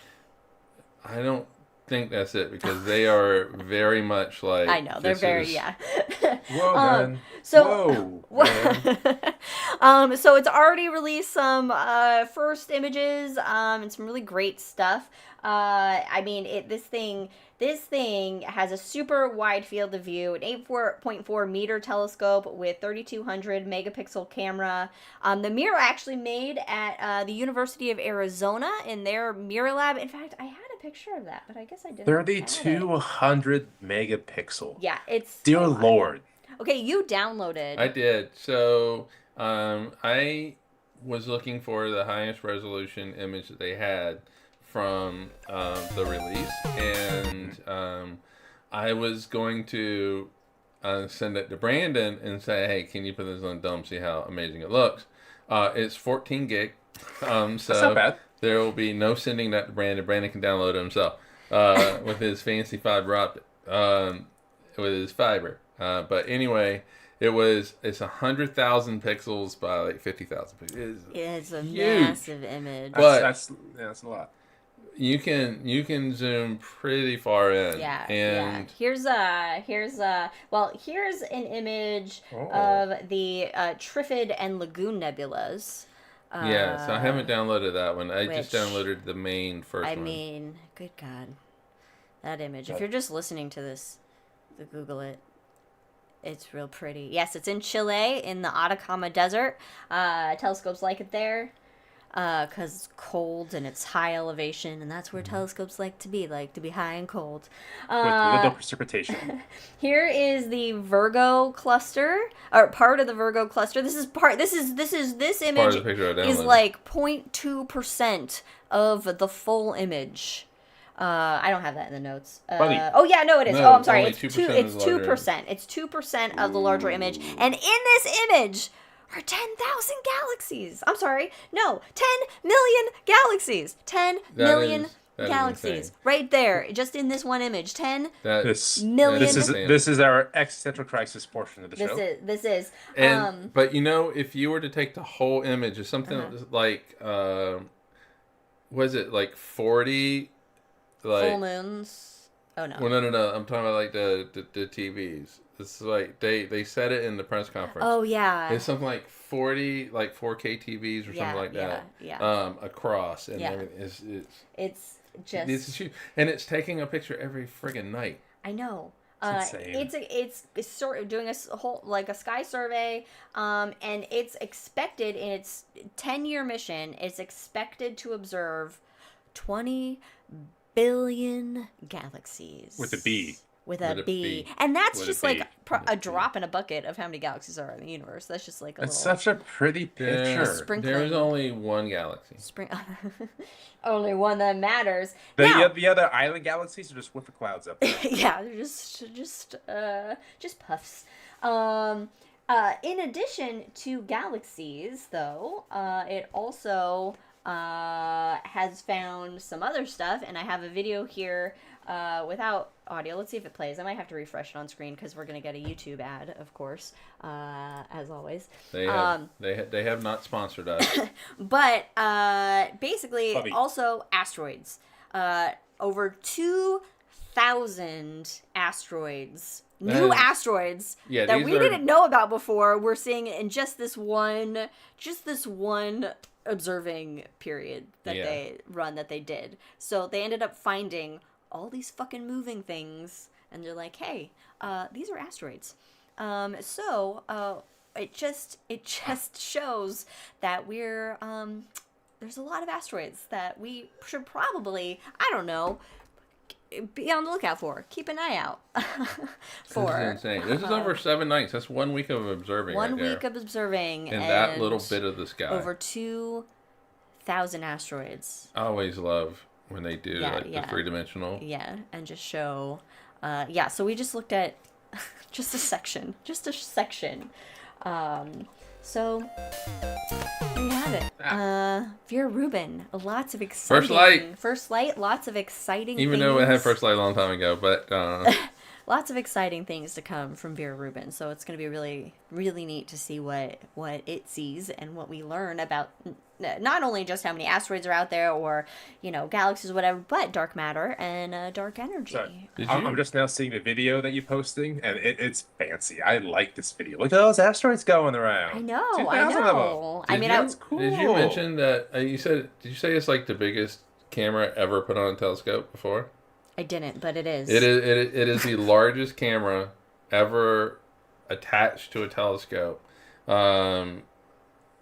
I don't think that's it because they are very much like. I know they're very Whoa, man. So, Whoa. So it's already released some first images and some really great stuff. I mean, this thing has a super wide field of view, an 8.4 meter telescope with 3200 megapixel camera. The mirror actually made at the University of Arizona in their mirror lab. In fact, I had a picture of that, but I guess I didn't. 3200 megapixel. Yeah, it's. Dear Lord. Okay, you downloaded. I did. So I was looking for the highest resolution image that they had from the release, and I was going to send it to Brandon and say, hey, can you put this on dump, see how amazing it looks. It's 14 gig, so That's not bad. there will be no sending that to Brandon. Brandon can download it himself with his fancy fiber optic, with his fiber. But anyway, it's 100,000 pixels by like 50,000 pixels. It's a huge. massive image. But that's a lot. You can zoom pretty far in. Yeah. And Here's an image of the Trifid and Lagoon nebulas. Yeah, so I haven't downloaded that one. I just downloaded the main first one. I mean, good God. That image. If you're just listening to this, Google it. It's real pretty. Yes, it's in Chile, in the Atacama Desert. Telescopes like it there because it's cold and it's high elevation, and that's where telescopes like to be high and cold. With little precipitation. Here is the Virgo cluster, or part of the Virgo cluster. This image is like 0.2% of the full image. I don't have that in the notes. Oh yeah, no, it is. No, I'm sorry. only It's 2% 2%. It's 2%. It's 2% of the larger image, and in this image are 10,000 galaxies. I'm sorry. No, 10 million galaxies. 10 million galaxies. Right there, just in this one image. 10 million. This is our existential crisis portion of the show. This is. And but if you were to take the whole image, it's something like was it like 40 full moons? Oh no. Well, no. I'm talking about like the TVs. It's like they said it in the press conference. Oh yeah. It's something like 40 like 4K TVs or something like that. Yeah. Across and everything. It's just. This is huge, and it's taking a picture every friggin' night. I know. It's insane. It's sort of doing a whole like a sky survey, and it's expected in its 10-year mission. It's expected to observe 20 billion galaxies With a B. With a B. And that's just like a drop in a bucket of how many galaxies are in the universe. That's just like It's such a pretty picture. There's only one galaxy. Only one that matters. The other island galaxies are just with the clouds up there. Yeah, they're just puffs. In addition to galaxies, though, it also has found some other stuff, and I have a video here without audio. Let's see if it plays. I might have to refresh it on screen because we're going to get a YouTube ad, of course, as always. They have not sponsored us. But basically, also asteroids. Over 2,000 asteroids. New asteroids that we didn't know about before. We're seeing in just this one observing period that they did. So they ended up finding all these fucking moving things, and they're like, hey, these are asteroids. So it just shows that we're there's a lot of asteroids that we should probably, I don't know, be on the lookout for. Keep an eye out for. This is insane. This is over 7 nights. That's 1 week of observing. One right week there. of observing in and that little bit of the sky. over 2,000 asteroids. I always love when they do Yeah, like yeah. the 3-dimensional. Yeah, and just show. So we just looked at just a section. So there you have it. Vera Rubin, lots of exciting first light, lots of exciting Even things. though it had first light a long time ago, but Lots of exciting things to come from Vera Rubin. So it's going to be really, really neat to see what it sees and what we learn about not only just how many asteroids are out there or, galaxies or whatever, but dark matter and dark energy. Sorry. I'm just now seeing the video that you're posting, and it's fancy. I like this video. Look at those asteroids going around. I know. 2,000 of them. That's cool. Did you mention that did you say it's like the biggest camera ever put on a telescope before? I didn't, but it is. It is the largest camera ever attached to a telescope. I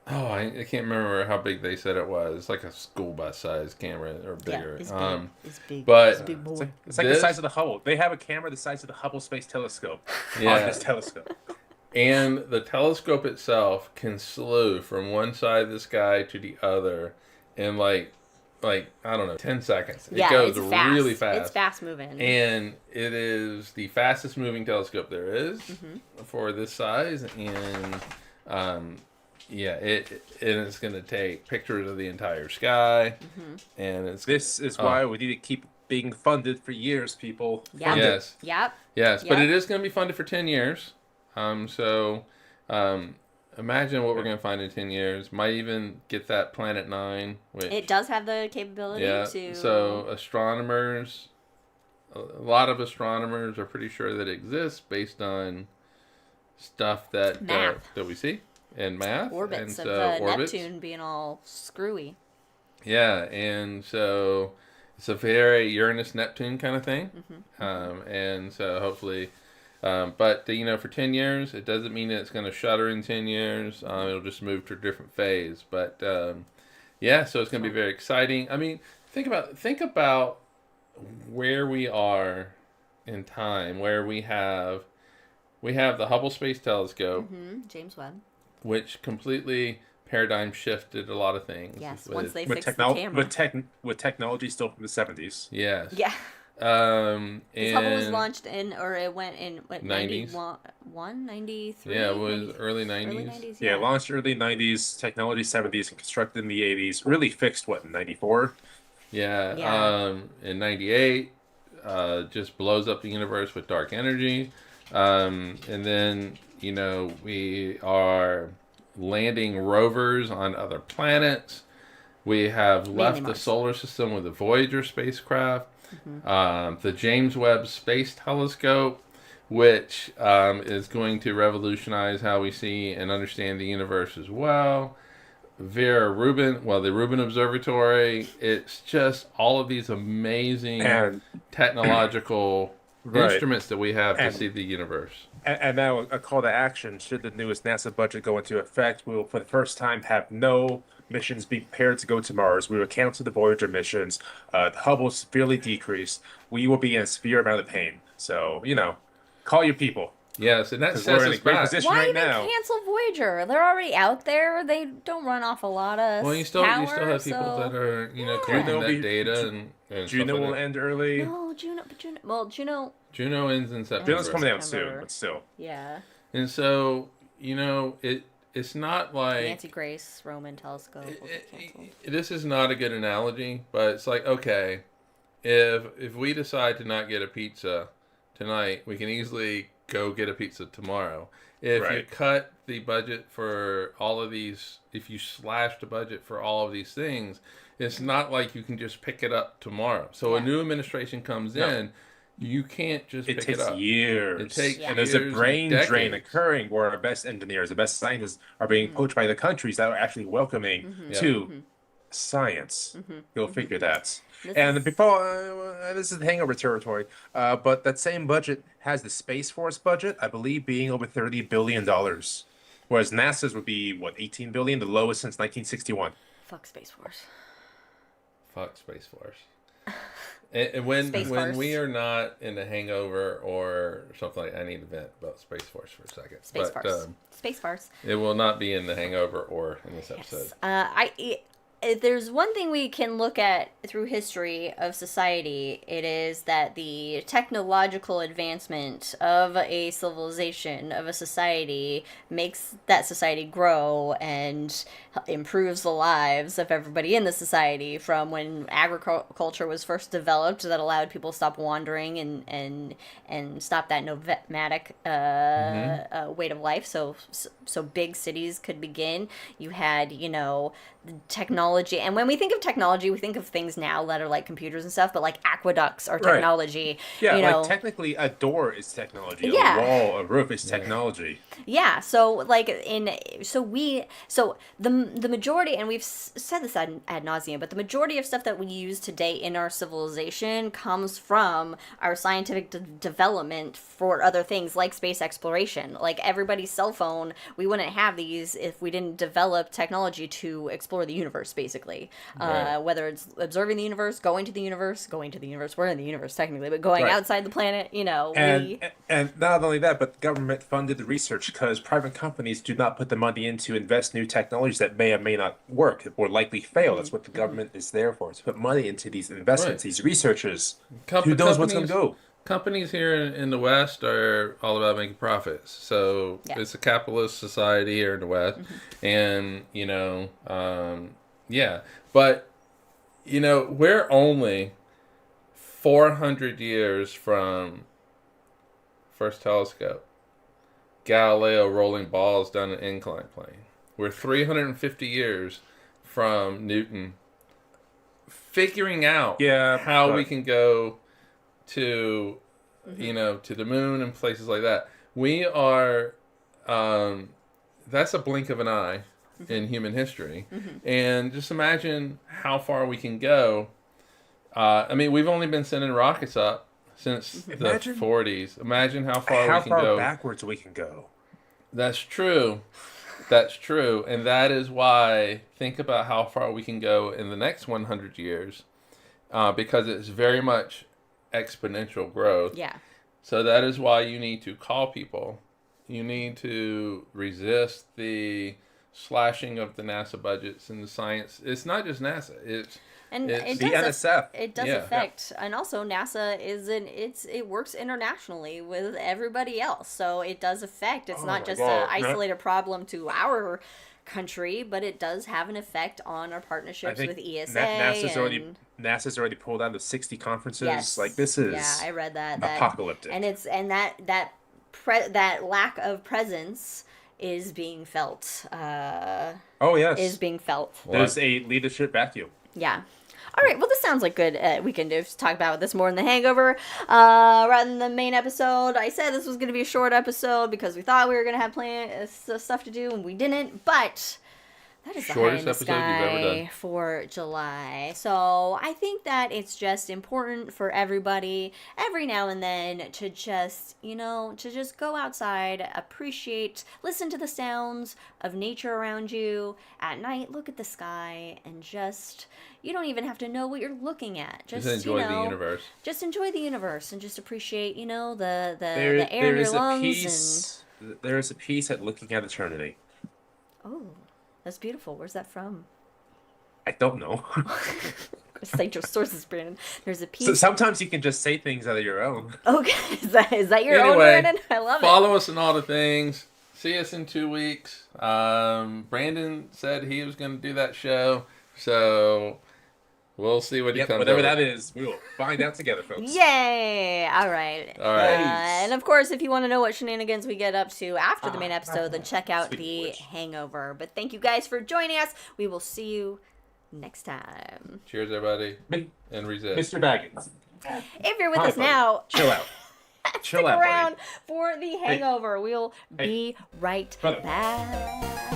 can't remember how big they said it was. It's like a school bus size camera or bigger. Yeah, it's big. It's big. But it's a big boy. It's like the size of the Hubble. They have a camera the size of the Hubble Space Telescope on this telescope. And the telescope itself can slew from one side of the sky to the other in like I don't know, 10 seconds. It goes it's fast. really fast. It's fast moving. And it is the fastest moving telescope there is for this size. And it's going to take pictures of the entire sky. And This is why we need to keep being funded for years, people. Yeah. Yes. Yep. Yes, but it is going to be funded for 10 years. Imagine what we're going to find in 10 years. Might even get that Planet 9. Which, It does have the capability to... So a lot of astronomers are pretty sure that it exists based on stuff that we see and math. Orbits and of orbits. Neptune being all screwy. Yeah, and so it's a very Uranus-Neptune kind of thing. And so hopefully... but for 10 years, it doesn't mean that it's going to shutter in 10 years. It'll just move to a different phase. But so it's going to be very exciting. I mean, think about where we are in time, where we have the Hubble Space Telescope, James Webb. which completely paradigm shifted a lot Yes, with, once they fixed the camera. With technology still from the 70s. Yes. Yeah. And Hubble was launched it went in, 90s? 91, 93? Yeah, it was early 90s. Early 90s, Yeah, launched early 90s, technology 70s, and constructed in the 80s. Really fixed, in 94? Yeah. In 98, just blows up the universe with dark energy. And then, we are landing rovers on other planets. We have left the solar system with the Voyager spacecraft. The James Webb Space Telescope, which is going to revolutionize how we see and understand the universe as well. The Rubin Observatory. It's just all of these amazing technological instruments that we have to see the universe. And now a call to action. Should the newest NASA budget go into effect, we will for the first time have no missions be prepared to go to Mars. We will cancel the Voyager missions. The Hubble severely decreased. We will be in a severe amount of pain. So, call your people. Yes, and that sets we're in a us great back. position Why right even now. cancel Voyager? They're already out there. They don't run off a lot of Well, you still power, have people that are collecting that data and Juno stuff like will that. end early. No, Juno. Juno ends in September. Juno's coming out September. soon, but still. Yeah. And so it's not like Nancy Grace Roman telescope will get canceled. this is not a good analogy, but it's like, okay, if we decide to not get a pizza tonight, we can easily go get a pizza tomorrow. If you cut the budget for all of these, if you slash the budget for all of these things, it's not like you can just pick it up tomorrow. So a new administration comes in, you can't just pick it up. It takes years. It takes and there's a years brain and drain decades. occurring where our best engineers, the best scientists are being poached by the countries that are actually welcoming to science. Go figure that. This is hangover territory, but that same budget has the Space Force budget, I believe, being over $30 billion. Whereas NASA's would be what, 18 billion, the lowest since 1961. Fuck Space Force. Fuck Space Force. And when Space when Force. we are not in the hangover or something like, I need to vent about Space Force for a second. Space Force. Space Force. It will not be in the hangover or in this episode. If there's one thing we can look at through history of society, it is that the technological advancement of a civilization, of a society, makes that society grow and improves the lives of everybody in the society. From when agriculture was first developed, that allowed people to stop wandering and stop that nomadic weight of life. So big cities could begin. You had, technology, and when we think of technology, we think of things now that are like computers and stuff, but like aqueducts are technology. Yeah, like technically a door is technology. Yeah. A wall, a roof is technology. Yeah, so like the majority, and we've said this ad nauseum, but the majority of stuff that we use today in our civilization comes from our scientific development for other things like space exploration. Like everybody's cell phone, we wouldn't have these if we didn't develop technology to explore the universe, basically. Right. Whether it's observing the universe, going to the universe, we're in the universe technically, but going outside the planet, And not only that, but government funded research, because private companies do not put the money in to invest new technologies that may or may not work or likely fail. That's what the government is there for, to put money into these investments, these researchers. Who knows what's going to go? Companies here in the West are all about making profits. So it's a capitalist society here in the West. And, but, we're only 400 years from first telescope, Galileo rolling balls down an incline plane. We're 350 years from Newton figuring out how we can go to, to the moon and places like that. We are, that's a blink of an eye in human history. And just imagine how far we can go. We've only been sending rockets up since the 40s. Imagine how far we can go. How far backwards we can go. That's true. That's true. And that is why, think about how far we can go in the next 100 years, because it's very much exponential growth. Yeah. So that is why you need to call people. You need to resist the slashing of the NASA budgets and the science. It's not just NASA. It's the NSF. It does affect, and also NASA it works internationally with everybody else, so it does affect. It's not just an isolated problem to our country, but it does have an effect on our partnerships with ESA. NASA's already pulled out of 60 conferences. Yes. Like, this is I read that apocalyptic, and that lack of presence is being felt. Is being felt. There's a leadership vacuum. Yeah. All right, well, this sounds like good. We can just talk about this more in the hangover rather than the main episode. I said this was going to be a short episode because we thought we were going to have stuff to do, and we didn't. But that is the high in the sky for July. So I think that it's just important for everybody every now and then to just, go outside, listen to the sounds of nature around you at night, look at the sky, and you don't even have to know what you're looking at. Just enjoy the universe. Just enjoy the universe and just appreciate, the air in your lungs. There is a peace at looking at eternity. Oh. That's beautiful. Where's that from? I don't know. Cite your sources, Brandon. There's a piece. So sometimes you can just say things out of your own. Okay, is that your own, Brandon? I love it. Follow us in all the things. See us in 2 weeks. Brandon said he was going to do that show, so we'll see what he comes up with. Whatever that is, we will find out together, folks. Yay! All right. And of course, if you want to know what shenanigans we get up to after the main episode, then check out The Hangover. But thank you guys for joining us. We will see you next time. Cheers, everybody. And resist. Mr. Baggins. If you're with us now, chill out. Stick around for The Hangover. We'll be right back.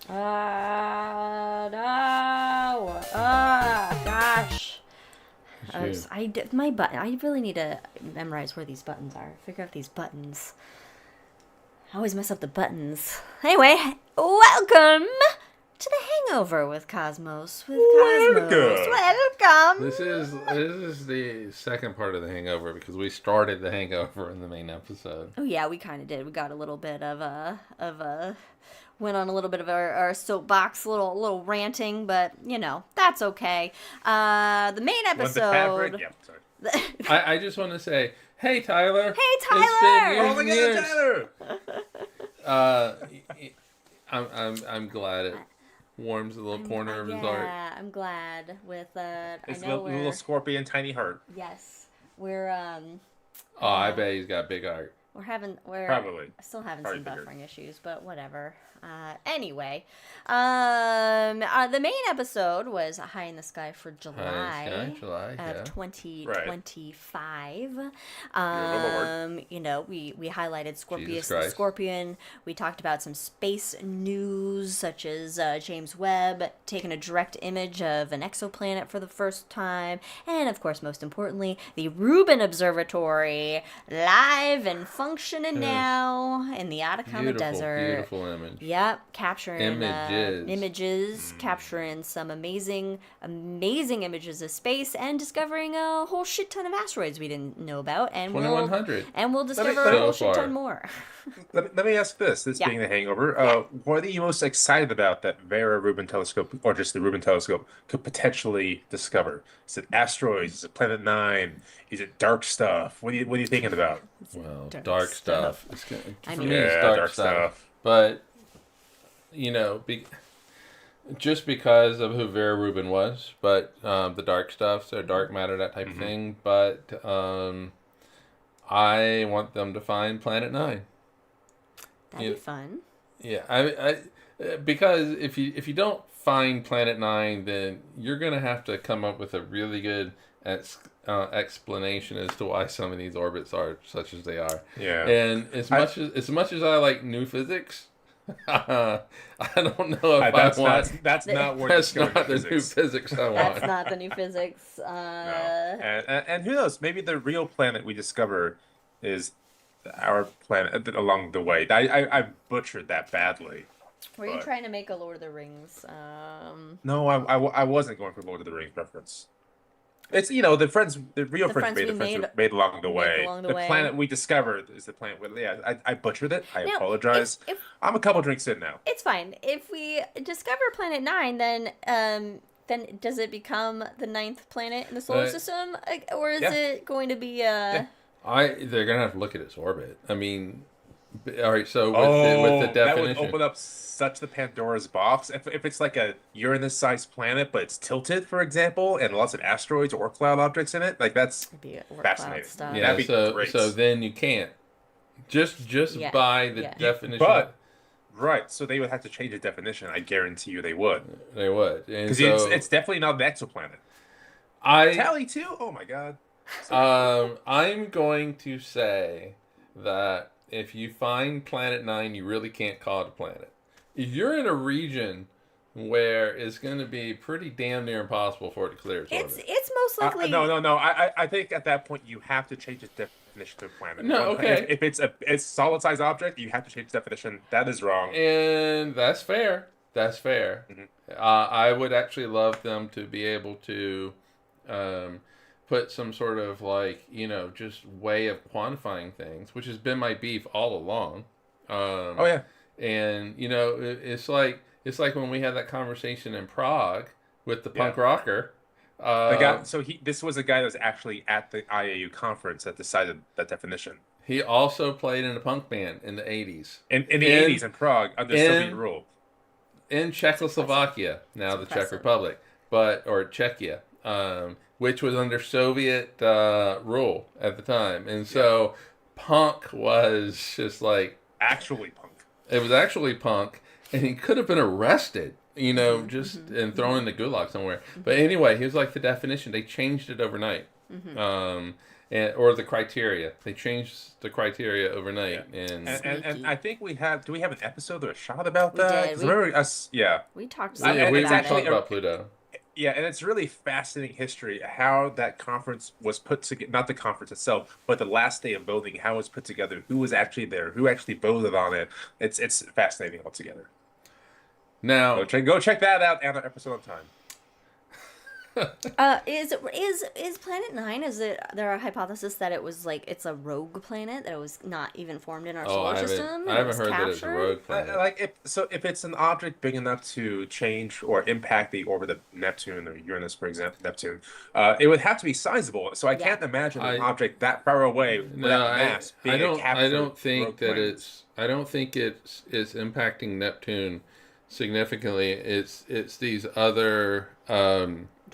No. Gosh. Shoot. My button. I really need to memorize where these buttons are. Figure out these buttons. I always mess up the buttons. Anyway, welcome to the Hangover with Cosmos. Welcome. This is the second part of the Hangover because we started the Hangover in the main episode. Oh yeah, we kind of did. We got a little bit of went on a little bit of our soapbox, little ranting, but that's okay. The main episode. Yeah, sorry. I just want to say, hey Tyler. Hey It's been Tyler. years Oh my and God, years. Tyler! I'm glad it warms the little corner of his heart. Yeah, I'm glad with His I know little scorpion, tiny heart. yes, we're Oh, I bet he's got big heart. we're Probably. still having Probably some bigger. buffering issues, but whatever. Anyway, the main episode was High in the Sky for July. July, yeah. Of 2025. Lord. We highlighted Jesus Scorpius Christ. the Scorpion. We talked about some space news, such as James Webb taking a direct image of an exoplanet for the first time, and of course, most importantly, the Rubin Observatory, live and functioning Yes. now in the Atacama Desert. Beautiful image. Yep, capturing Images. capturing some amazing images of space, and discovering a whole shit ton of asteroids we didn't know about, and 2100. we'll discover let me- a whole So shit far. ton more. Let me ask this Yeah. being the Hangover, what are you most excited about that Vera Rubin telescope, or just the Rubin telescope, could potentially discover? Is it asteroids? Is it Planet 9? Is it dark stuff? What are you thinking about? Well, Dark dark stuff. stuff. It's gonna, I for mean- me, it's Yeah, dark stuff. But, just because of who Vera Rubin was, but the dark stuff, so dark matter, that type of thing. But I want them to find Planet 9. That'd Yeah. be fun. Yeah, because if you don't find Planet 9, then you're gonna have to come up with a really good explanation as to why some of these orbits are such as they are. Yeah. And as much as I like new physics, I don't know if I want. That's not where That's discovering not the new physics. physics I That's want. not the new physics. No. And who knows? Maybe the real planet we discover is our planet along the way. I butchered that badly. Were you but- trying to make a Lord of the Rings? No, I wasn't going for Lord of the Rings reference. It's the real The friends friends made we the friends made- made along the made way. along the The way. planet we discovered is the planet. I butchered it. I Now, apologize. if I'm a couple drinks in now. it's fine. If we discover Planet 9, then does it become the 9th planet in the solar system, or is Yeah. it going to be Yeah. They're gonna have to look at its orbit. I mean, all right. So with the that would definition, open up such the Pandora's box. If it's like a Uranus-sized planet, but it's tilted, for example, and lots of asteroids or cloud objects in it, like that's be a work fascinating. cloud stuff? yeah. that'd be So great. then you can't just Yeah, by the yeah. definition. But right, so they would have to change the definition. I guarantee you they would, They would, and because so it's definitely not an exoplanet. I Tally too. Oh my god. I'm going to say that if you find Planet 9, you really can't call it a planet. If you're in a region where it's going to be pretty damn near impossible for it to clear its orbit. It's most likely No. I think at that point you have to change its definition to a planet. No, okay. If it's a solid-sized object, you have to change the definition. That is wrong. And that's fair. That's fair. Mhm. I would actually love them to be able to put some sort of just way of quantifying things, which has been my beef all along. Oh yeah. And it's like when we had that conversation in Prague with the punk rocker. This was a guy that was actually at the IAU conference that decided that definition. He also played in a punk band in the 80s. In the 80s in Prague under Soviet rule. In Czechoslovakia, now the Czech impressive. Republic, or Czechia, which was under Soviet rule at the time. And so punk was just like, Actually punk. it was actually punk, and he could have been arrested, and thrown in the gulag somewhere. But anyway, he was like the definition. They changed it overnight. or the criteria. They changed the criteria overnight, and And I think do we have an episode or a shot about We that? did. 'Cause remember us, yeah. We talked yeah, something we it's about actually talked it. about Pluto. Yeah, and it's really fascinating history how that conference was put together, not the conference itself, but the last day of voting, how it was put together, who was actually there, who actually voted on it. It's fascinating altogether. Now, Go check that out on our episode on time. Is Planet Nine? Is it there a hypothesis that it was like it's a rogue planet that it was not even formed in our solar system? I haven't heard that it's a rogue planet. If it's an object big enough to change or impact the orbit of Neptune or Uranus, for example, Neptune, it would have to be sizable. So I can't imagine an object that far away without mass being a captured I don't think rogue that planet. I don't think it's impacting Neptune significantly. It's these other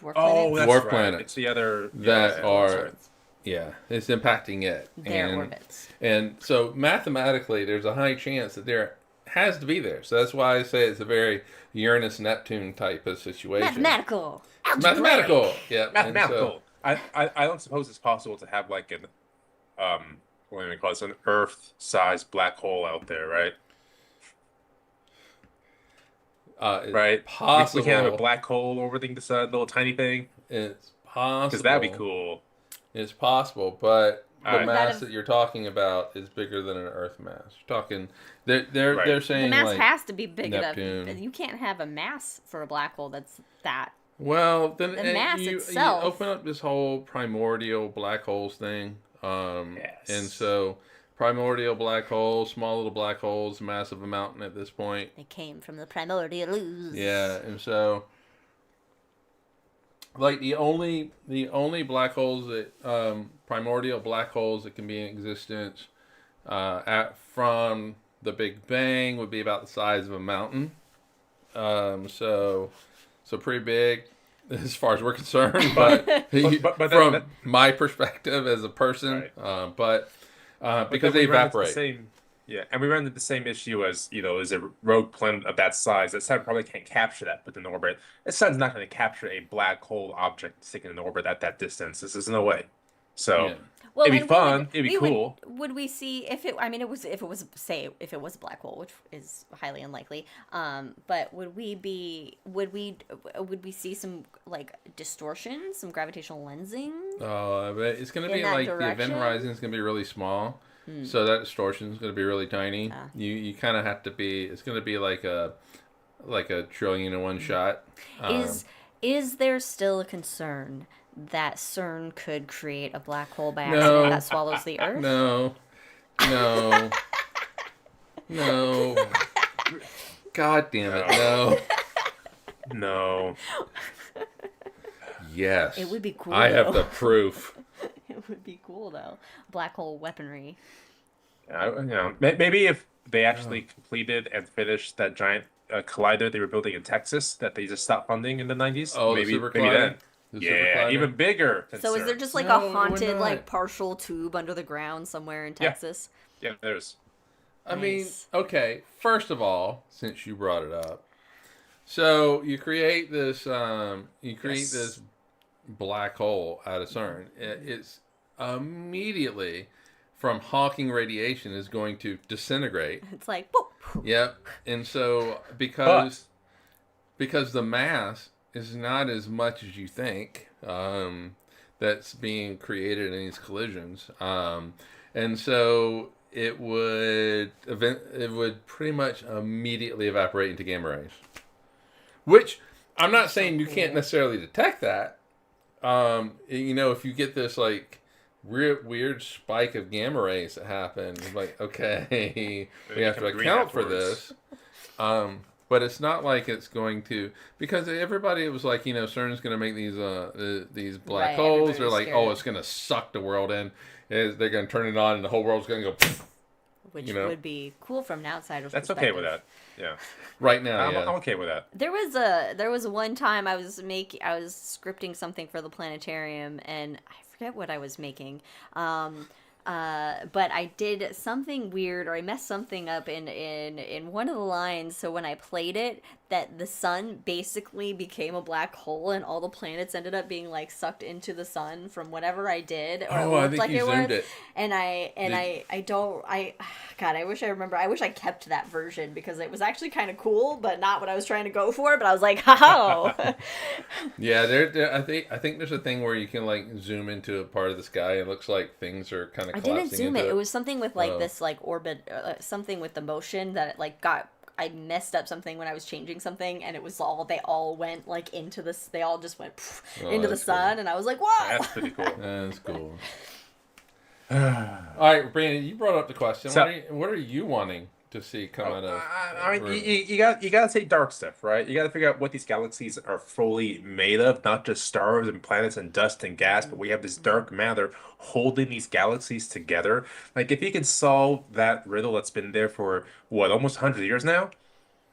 Dwarf Oh, planets? that's Dwarf right. planets It's the other that that's are right. it's impacting it. Their orbits. And so mathematically, there's a high chance that there has to be there. So that's why I say it's a very Uranus Neptune type of situation. Mathematical. Mathematical. Yeah. Mathematical. I don't suppose it's possible to have like an what do we call it? An Earth-sized black hole out there, right? Right. Possible. We can have a black hole orbiting the sun, little tiny thing. It's possible. Because that'd be cool. It's possible, but the Alright. mass that you're talking about is bigger than an Earth mass. You're talking. They're Right. saying The mass like has to be big Neptune. enough. You can't have a mass for a black hole that's that. Well, then The mass you itself. open up this whole primordial black holes thing. Yes. And so primordial black holes, small little black holes, massive of a mountain at this point. They came from the primordial ooze. Yeah, and so like the only black holes that primordial black holes that can be in existence from the Big Bang would be about the size of a mountain. So pretty big as far as we're concerned, but, but from my perspective as a person, Right. because they we run into the evaporate. and we run into the same issue as, is a rogue planet of that size. The sun probably can't capture that within orbit. The sun's not going to capture a black hole object sticking in orbit at that distance. This is no way. So Yeah. Well, it'd be and fun. It'd be we cool. Would we see if it? I mean, if it was a black hole, which is highly unlikely. But would we see some like distortion, some gravitational lensing? But it's going to In be that like the direction? event horizon is going to be really small, so that distortion is going to be really tiny. Ah. You kind of have to be. It's going to be like a trillion in one shot. Is there still a concern that CERN could create a black hole by No. accident that swallows the Earth? No. God damn it! No. No. Yes. It would be cool. I have though. the proof. It would be cool though. Black hole weaponry. Maybe if they actually completed and finished that giant collider they were building in Texas that they just stopped funding in the 90s. Oh, the maybe super maybe collider? then. The super Yeah, collider? even bigger. than So is there CERN. just like No, a we're haunted not. like partial tube under the ground somewhere in Yeah. Texas? Yeah, there's. I mean, Nice. okay. First of all, since you brought it up, so you create this, Yes. this black hole out of CERN. It's immediately from Hawking radiation is going to disintegrate. It's like whoop. Yep. And so because the mass is not as much as you think, that's being created in these collisions, and so it would pretty much immediately evaporate into gamma rays. Which I'm not saying you can't necessarily detect that. If you get this like weird spike of gamma rays that happen, it's like, okay, we have to become green account for afterwards. this. But it's not like it's going to, because everybody was like, CERN's going to make these black Right, holes. They're everybody's like, scared. oh, it's going to suck the world in. They're going to turn it on, and the whole world's going to go Which You know. would be cool from an outsider's That's perspective. okay with that. Yeah, right now. I'm Yeah. okay with that. There was one time I was scripting something for the planetarium and I forget what I was making. But I did something weird or I messed something up in one of the lines. So when I played it, that the sun basically became a black hole and all the planets ended up being like sucked into the sun from whatever I did, or Oh, it I looked think like you it zoomed was. it. And Did- I don't God, I wish I remember. I wish I kept that version because it was actually kind of cool, but not what I was trying to go for. But I was like, how? Yeah, I think there's a thing where you can like zoom into a part of the sky and it looks like things are kind of I collapsing didn't zoom into it. It was something with like Oh. this like orbit, something with the motion that it like got. I messed up something when I was changing something, and it was all they all went like into this. They all just went Oh, into the that's cool. sun, and I was like, "Whoa!" That's pretty cool. That's cool. All right, Brandon, you brought up the question. So- What are you wanting to see come out of? I mean, Ruben? you gotta say dark stuff, right? You gotta figure out what these galaxies are fully made of, not just stars and planets and dust and gas, but we have this dark matter holding these galaxies together. Like, if you can solve that riddle that's been there for what, almost 100 years now?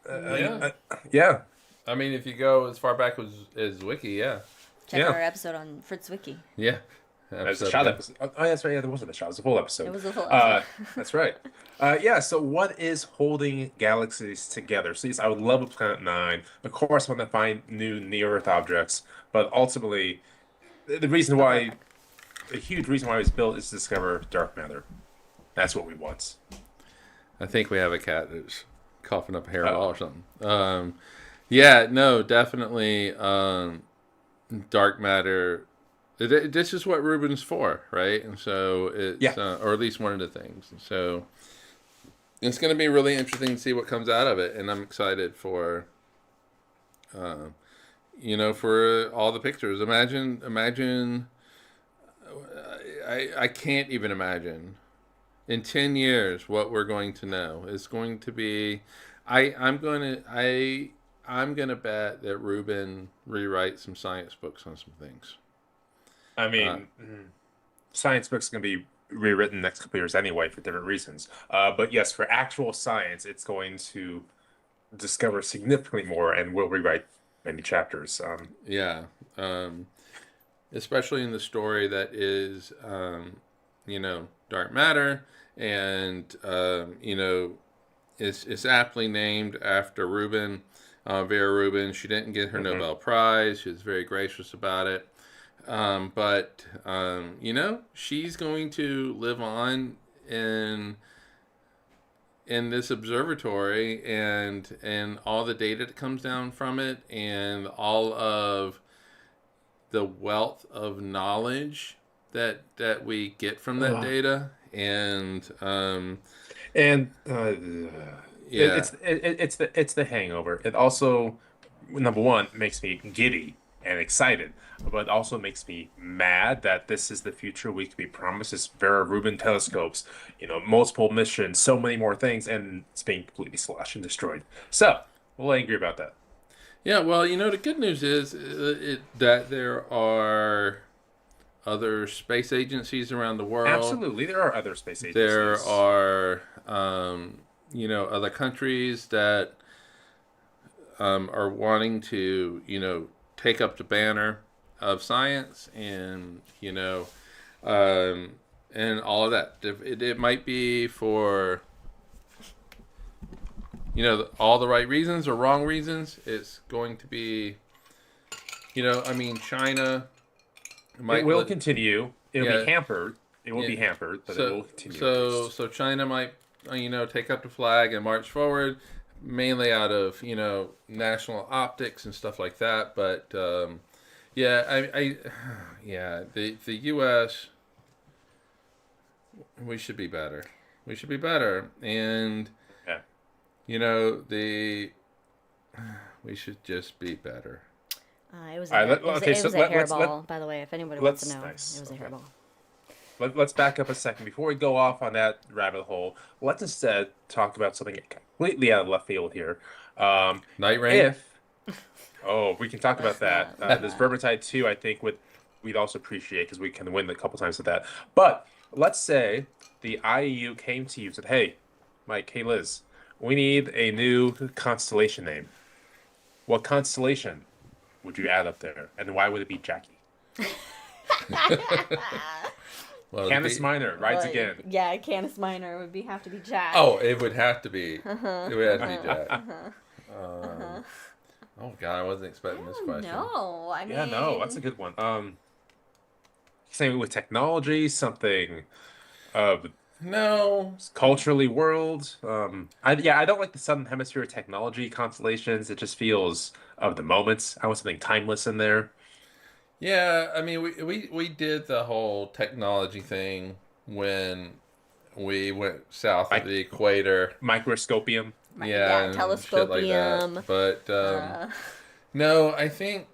Yeah. Yeah, I mean, if you go as far back as Wiki, yeah, Check Yeah. out our episode on Fritz Wiki. yeah. there's a shot episode. Oh, that's right. Yeah, there wasn't a shot. It was a full episode. It was a full episode. That's right. Yeah. So, what is holding galaxies together? So, yes, I would love a Planet Nine. Of course, I want to find new near-Earth objects, but ultimately, the reason why, a huge reason why it was built is to discover dark matter. That's what we want. I think we have a cat that's coughing up a hairball Uh-oh. or something. Yeah, no, definitely. Dark matter. This is what Ruben's for, right? And so it's, Yeah. or at least one of the things. And so it's going to be really interesting to see what comes out of it, and I'm excited for, for all the pictures. Imagine. I can't even imagine. In 10 years, what we're going to know is going to be, I'm gonna bet that Ruben rewrites some science books on some things. I mean, science books can be rewritten next couple years anyway for different reasons. But yes, for actual science, it's going to discover significantly more and will rewrite many chapters. Yeah, especially in the story that is, dark matter, and it's aptly named after Rubin, Vera Rubin. She didn't get her Nobel Prize. She was very gracious about it. But she's going to live on in this observatory, and all the data that comes down from it, and all of the wealth of knowledge that we get from that data, and yeah, it's the hangover. It also, number one, makes me giddy and excited, but it also makes me mad that this is the future we could be promised. This Vera Rubin telescopes, multiple missions, so many more things, and it's being completely slashed and destroyed. So, a little angry about that. Yeah, well, the good news is that there are other space agencies around the world. Absolutely, there are other space agencies. There are, other countries that are wanting to, take up the banner of science, and and all of that. It might be for all the right reasons or wrong reasons. It's going to be, China might It will continue. It'll Yeah. be hampered. It will be Yeah. hampered, but it will continue. So China might, take up the flag and march forward, mainly out of national optics and stuff like that. But the U.S. we should be better. We should be better, and Yeah. we should just be better. It was All right, it was okay, a so hairball, by the way, if anybody wants to know. Nice. It was a Okay. hairball. Let's back up a second before we go off on that rabbit hole. Let's instead talk about something completely out of left field here. Night rain. We can talk about that. Let's not. This Vermintide 2, I think, we'd also appreciate because we can win a couple times with that. But let's say the IEU came to you and said, "Hey, Mike, hey Liz, we need a new constellation name. What constellation would you add up there, and why would it be Jackie?" Well, Canis Minor rides But, again. Yeah, Canis Minor would have to be Jack. Oh, it would have to be. It would have to be Jack. Oh God, I wasn't expecting this question. No, I mean, Yeah, no, that's a good one. Same with technology, something uh No, culturally world. I don't like the Southern Hemisphere technology constellations. It just feels of the moment. I want something timeless in there. yeah, I mean, we did the whole technology thing when we went south of Like the equator. microscopium. Yeah, yeah, and shit like that. telescopium. But Uh, no, I think.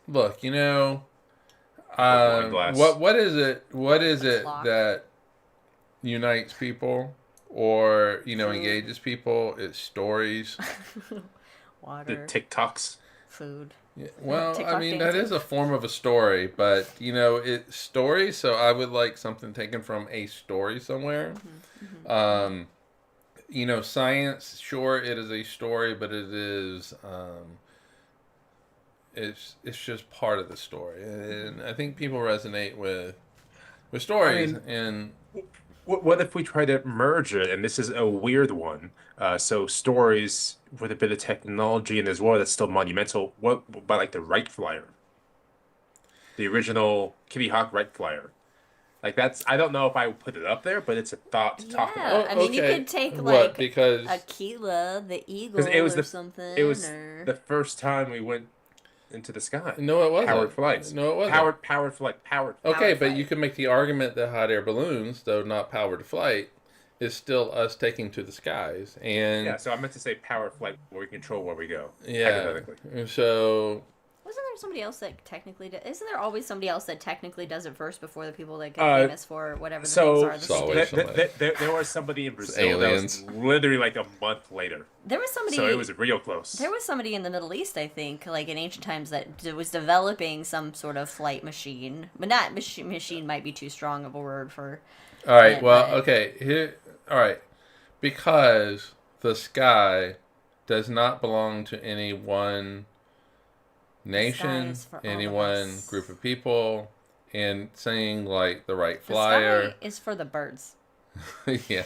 Look, Wine glass. what is it? What is the it clock, that unites people, or food, engages people? It's stories. The water, TikToks. food. Yeah, well, I TikTok mean that dancing. is a form of a story, but it's stories. So I would like something taken from a story somewhere. Um, science, sure, it is a story, but it is it's just part of the story, and I think people resonate with I stories. mean, And what if we try to merge it? And this is a weird one. So stories with a bit of technology in as well that's still monumental. What about like the Wright Flyer, the original Kitty Hawk Wright Flyer? Like that's I don't know if I would put it up there, but it's a thought to talk Yeah, about I mean, you okay, could take what? like Because Aquila, the because eagle, or it something, was or the first time we went into the sky. no, it Powered wasn't. flights. No, it wasn't. Powered flight. Powered. Okay, powered but you flight. can make the argument that hot air balloons, though not powered to flight, is still us taking to the skies. Yeah, And so I meant to say powered flight where we control where we go, yeah, hypothetically. so Wasn't there somebody else that technically isn't there always somebody else that technically does it first before the people that get Uh, famous for whatever the things So are? It's always somebody. there was somebody in Brazil aliens. that was literally like a month later. There was somebody. So it was real close. There was somebody in the Middle East, I think, like in ancient times, that was developing some sort of flight machine. But not machine might be too strong of a word for. all right. it, Well, but- okay. Here, all right. Because the sky does not belong to any one nation, is for all any of one us. group of people, and saying like the Wright The Flyer. sky is for the birds. Yeah.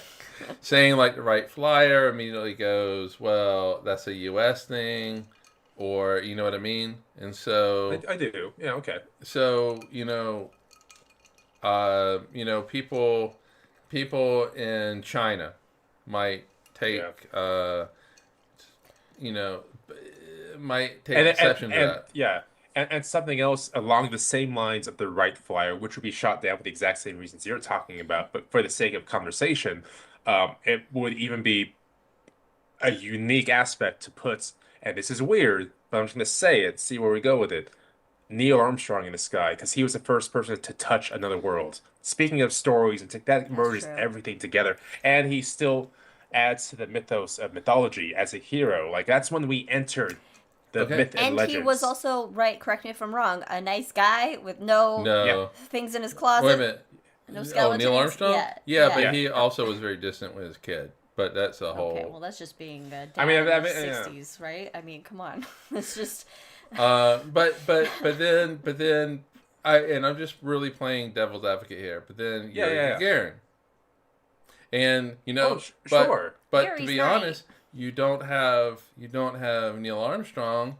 Saying like the Wright Flyer immediately goes, well, that's a U.S. thing, or you know what I mean? And so, I do. Yeah, okay. so people in China might take, might take exception to that. Yeah. And something else along the same lines of the Wright Flyer, which would be shot down for the exact same reasons you're talking about, but for the sake of conversation, it would even be a unique aspect to put, and this is weird, but I'm just going to say it, see where we go with it. Neil Armstrong in the sky, because he was the first person to touch another world. Speaking of stories, and that merges true. everything together, and he still adds to the mythos of mythology as a hero. Like that's when we entered the Okay. myth and And legends. he was also, right, correct me if I'm wrong, a nice guy with no No. things in his closet. Wait a minute. No Oh, skeletons. Neil Armstrong? Yeah. But Yeah. he also was very distant with his kid. But that's a whole. Okay, well, that's just being a dad I mean, in the yeah. 60s, right? I mean, come on. It's just... But then I'm just really playing devil's advocate here. But then Yeah, you're yeah. Gagarin, and Oh, but sure. but to Gary's be right. honest, you don't have Neil Armstrong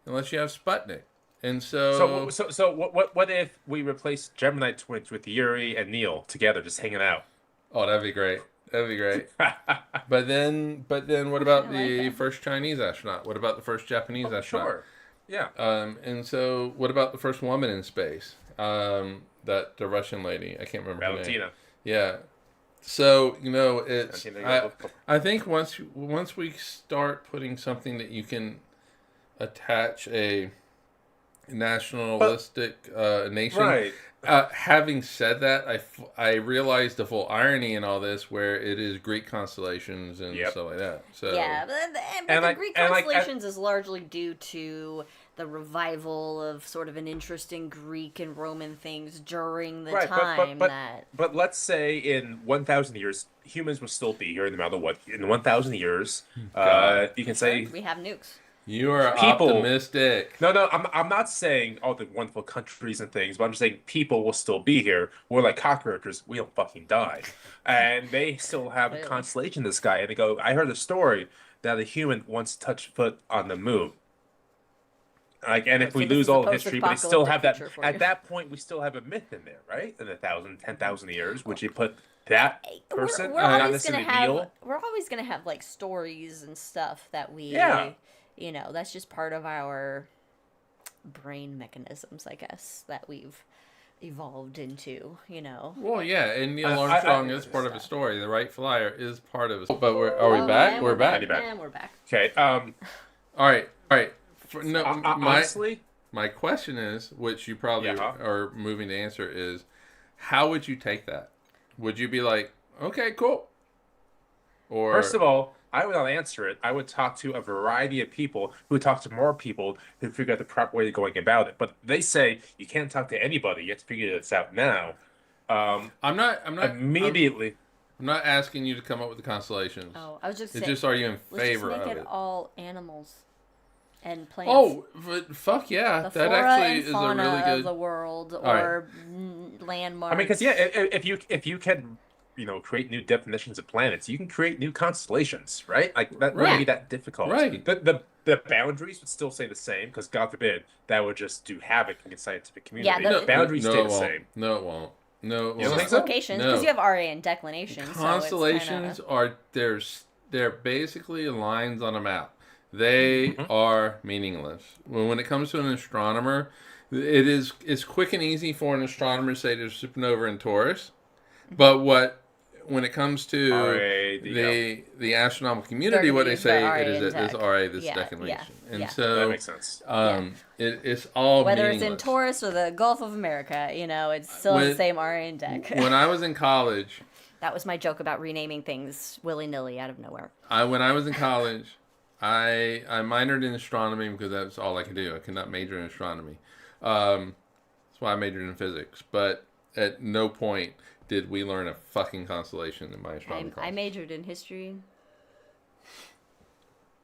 unless you have Sputnik, and So what if we replace Gemini twins with Yuri and Neil together, just hanging out? oh, that'd be great. That'd be great. But then what about I like the that. first Chinese astronaut? What about the first Japanese astronaut? Sure. Yeah. And so what about the first woman in space? That the Russian lady, I can't remember her name. Valentina. Yeah. So it's Valentina. I think once we start putting something that you can attach a nationalistic nation. Right. Having said that, I realized the full irony in all this, where it is Greek constellations and Yep. stuff like that. So Yeah, but And the like- Greek and like- constellations is largely due to the revival of sort of an interest in Greek and Roman things during the Right, time that... but let's say in 1,000 years, humans will still be here, no matter what. In 1,000 years, God. you can say We have nukes. you are People- optimistic. no. I'm not saying all the wonderful countries and things, but I'm just saying people will still be here. We're like cockroaches. We don't fucking die, and they still have a Clearly. constellation in the sky. And they go, I heard a story that a human once touched foot on the moon. Like, and if So we this lose is the all history, but we still have that. post-apocalyptic future for At you. that point, we still have a myth in there, right? In 10,000 years, would you put that person We're on always this gonna in the have deal? we're always gonna have like stories and stuff that we Yeah. that's just part of our brain mechanisms, I guess, that we've evolved into, Well, yeah, and Neil I- Armstrong I- is part of a story. The Wright Flyer is part of it. But are we back? and We're back. back. And we're back. Okay. All right. No, Honestly, my question is, which you probably Yeah. are moving to answer, is how would you take that? Would you be like, okay, cool? Or first of all, I would not answer it. I would talk to a variety of people who talk to more people who figure out the proper way of going about it. But they say you can't talk to anybody. You have to figure this out now. I'm not Immediately. I'm not asking you to come up with the constellations. Oh, I was just It's saying, just, are you in let's just favor make of it it? all animals and plants. Oh, but fuck yeah, the that flora actually and is a fauna really good. of the world, right. or landmarks. I mean, because if you can, create new definitions of planets, you can create new constellations, right? Like that wouldn't be that difficult. Right. The boundaries would still stay the same because God forbid that would just do havoc in the scientific community. Yeah, The boundaries no, stay it the won't. same. No, it won't. No, it You don't won't. think so? locations, No. because you have RA and declination. Constellations are they're basically lines on a map. They are meaningless. When it comes to an astronomer, it's quick and easy for an astronomer to say there's supernova in Taurus, but when it comes to the astronomical community, what they say it is this RA, this declination, and so that makes sense. It's all whether meaningless. it's in Taurus or the Gulf of America, it's still the same RA and dec. When I was in college, That was my joke about renaming things willy-nilly out of nowhere. when I was in college, I minored in astronomy because that's all I could do. I could not major in astronomy. That's why I majored in physics. But at no point did we learn a fucking constellation in my astronomy class. I majored in history.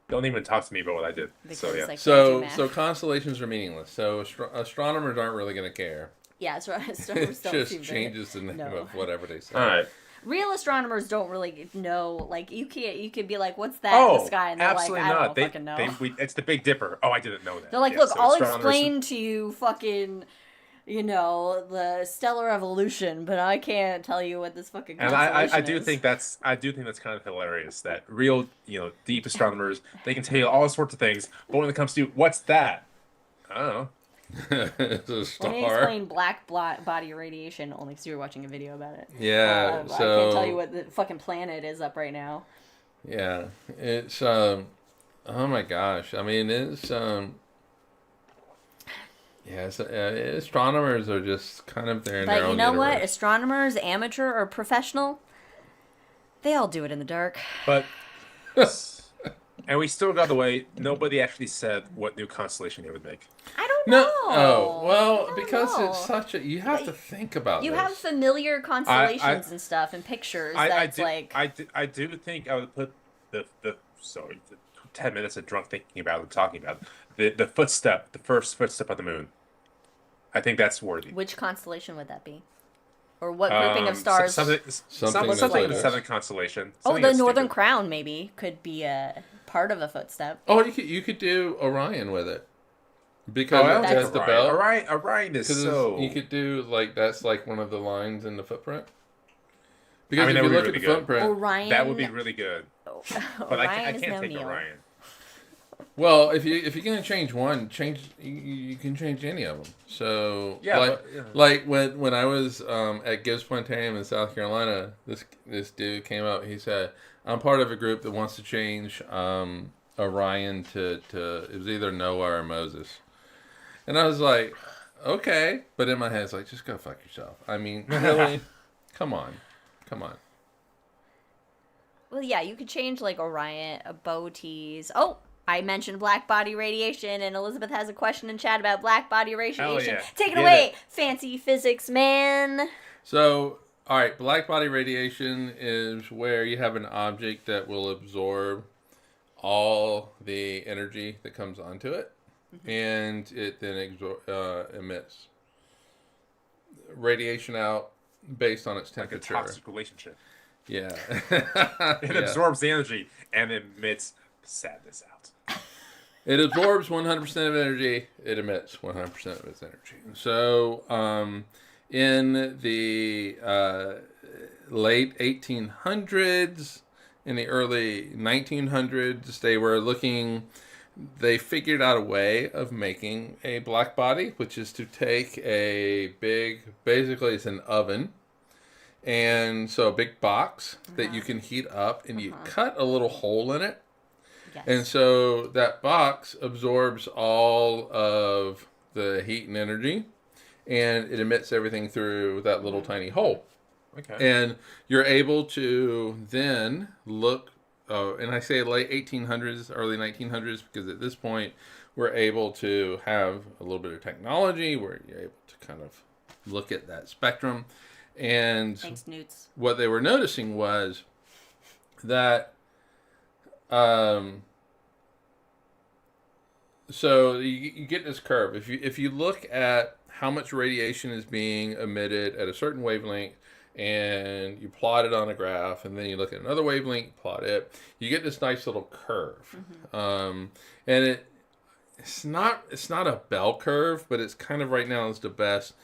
Don't even talk to me about what I did. Because So yeah. I can't do So math. constellations are meaningless. So astronomers aren't really going to care. Yeah, astronomers It don't just seem to changes the name know. of whatever they say. All right. Real astronomers don't really know. Like, you could be like, "What's that in the sky?" And they're absolutely like, "I not. don't fucking know." It's the Big Dipper. Oh, I didn't know that. They're like, Yeah, "Look, so I'll astronomers- explain to you fucking, the stellar evolution, but I can't tell you what this fucking And constellation I do is." think that's kind of hilarious that real deep astronomers, they can tell you all sorts of things, but when it comes to what's that, I don't know. It's a Let me star. explain black body radiation only because you were watching a video about it. Yeah. I So can't tell you what the fucking planet is up right now. yeah, it's oh my gosh. I mean, astronomers are just kind of there in their But own you know what? universe. Astronomers, amateur or professional, they all do it in the dark. But and we still got away. Nobody actually said what new constellation they would make. I don't No. know. Oh, I well, don't because know. it's such a. You have to think about You this. have familiar constellations and stuff and pictures that's like. I do think I would put the 10 minutes of drunk thinking about and talking about the footstep, the first footstep on the moon. I think that's worthy. Which constellation would that be? Or what grouping of stars? Something in that's the like seventh constellation. Oh, Something the that's Northern stupid. Crown maybe could be a part of a footstep. Oh, you could do Orion with it because I it don't has think the Orion. belt. Orion is Because so. you could do that's like one of the lines in the footprint. Because I mean, if that you would look be at the really good. footprint, Orion. That would be really good. But I Orion is can't no take Neil. Orion. well, if you're gonna change one, you can change any of them. So Yeah, like when I was at Gibbs Planetarium in South Carolina, this dude came up. He said, "I'm part of a group that wants to change Orion to it was either Noah or Moses," and I was like, "Okay," but in my head, it's like, just go fuck yourself. I mean, really, come on. Well, yeah, you could change like Orion, Bootes. Oh, I mentioned black body radiation, and Elizabeth has a question in chat about black body radiation. yeah. Take it Get away, it. fancy physics man. So, all right, black body radiation is where you have an object that will absorb all the energy that comes onto it, and it then emits radiation out based on its Like a temperature. toxic relationship. Yeah. It absorbs the energy and emits sadness out. It absorbs 100% of energy. It emits 100% of its energy. So, in the late 1800s, in the early 1900s, they figured out a way of making a black body, which is to take basically it's an oven, and so a big box that you can heat up, and you cut a little hole in it. Yes. And so that box absorbs all of the heat and energy, and it emits everything through that little tiny hole. Okay. And you're able to then look, and I say late 1800s, early 1900s, because at this point we're able to have a little bit of technology where you're able to kind of look at that spectrum. And Thanks, Newts. what they were noticing was that so you get this curve. If you look at how much radiation is being emitted at a certain wavelength, and you plot it on a graph, and then you look at another wavelength, plot it, you get this nice little curve. And it's not a bell curve, but it's kind of right now is the best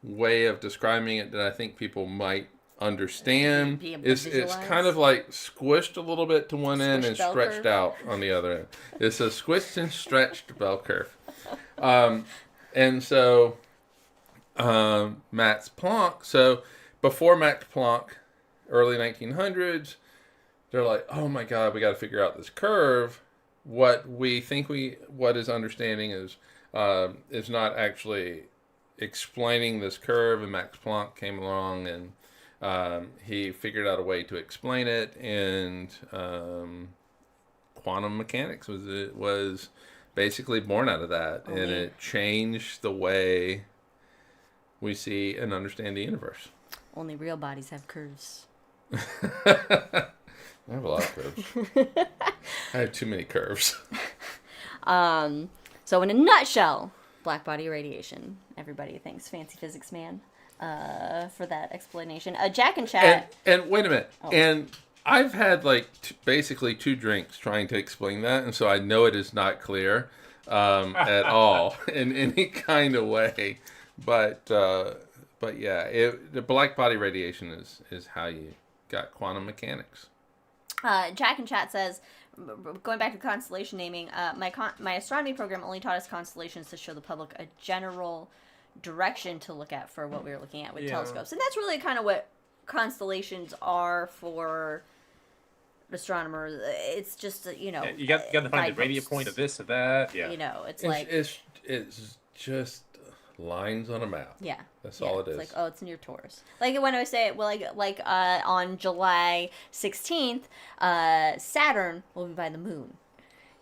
way of describing it that I think people might understand. It's kind of like squished a little bit to one end and stretched out on the other end. It's a squished and stretched bell curve. And so Max Planck, so before Max Planck, early 1900s, they're like, oh my God, we got to figure out this curve. What is understanding is not actually explaining this curve, and Max Planck came along and he figured out a way to explain it, and quantum mechanics was basically born out of that, and it changed the way we see and understand the universe. Only real bodies have curves. I have a lot of curves. I have too many curves. So in a nutshell, black body radiation. Everybody thanks Fancy Physics Man for that explanation. Jack and Chat. And wait a minute. Oh. And I've had basically 2 drinks trying to explain that, and so I know it is not clear at all in any kind of way. But yeah, the black body radiation is how you got quantum mechanics. Jack in Chat says, going back to constellation naming, my astronomy program only taught us constellations to show the public a general direction to look at for what we were looking at with telescopes. And that's really kind of what constellations are for astronomers. It's just, you got to find the radio point of this or that. Yeah. It's just lines on a map. Yeah. That's all it is. It's like, it's near Taurus. Like when I say, on July 16th, Saturn will be by the moon.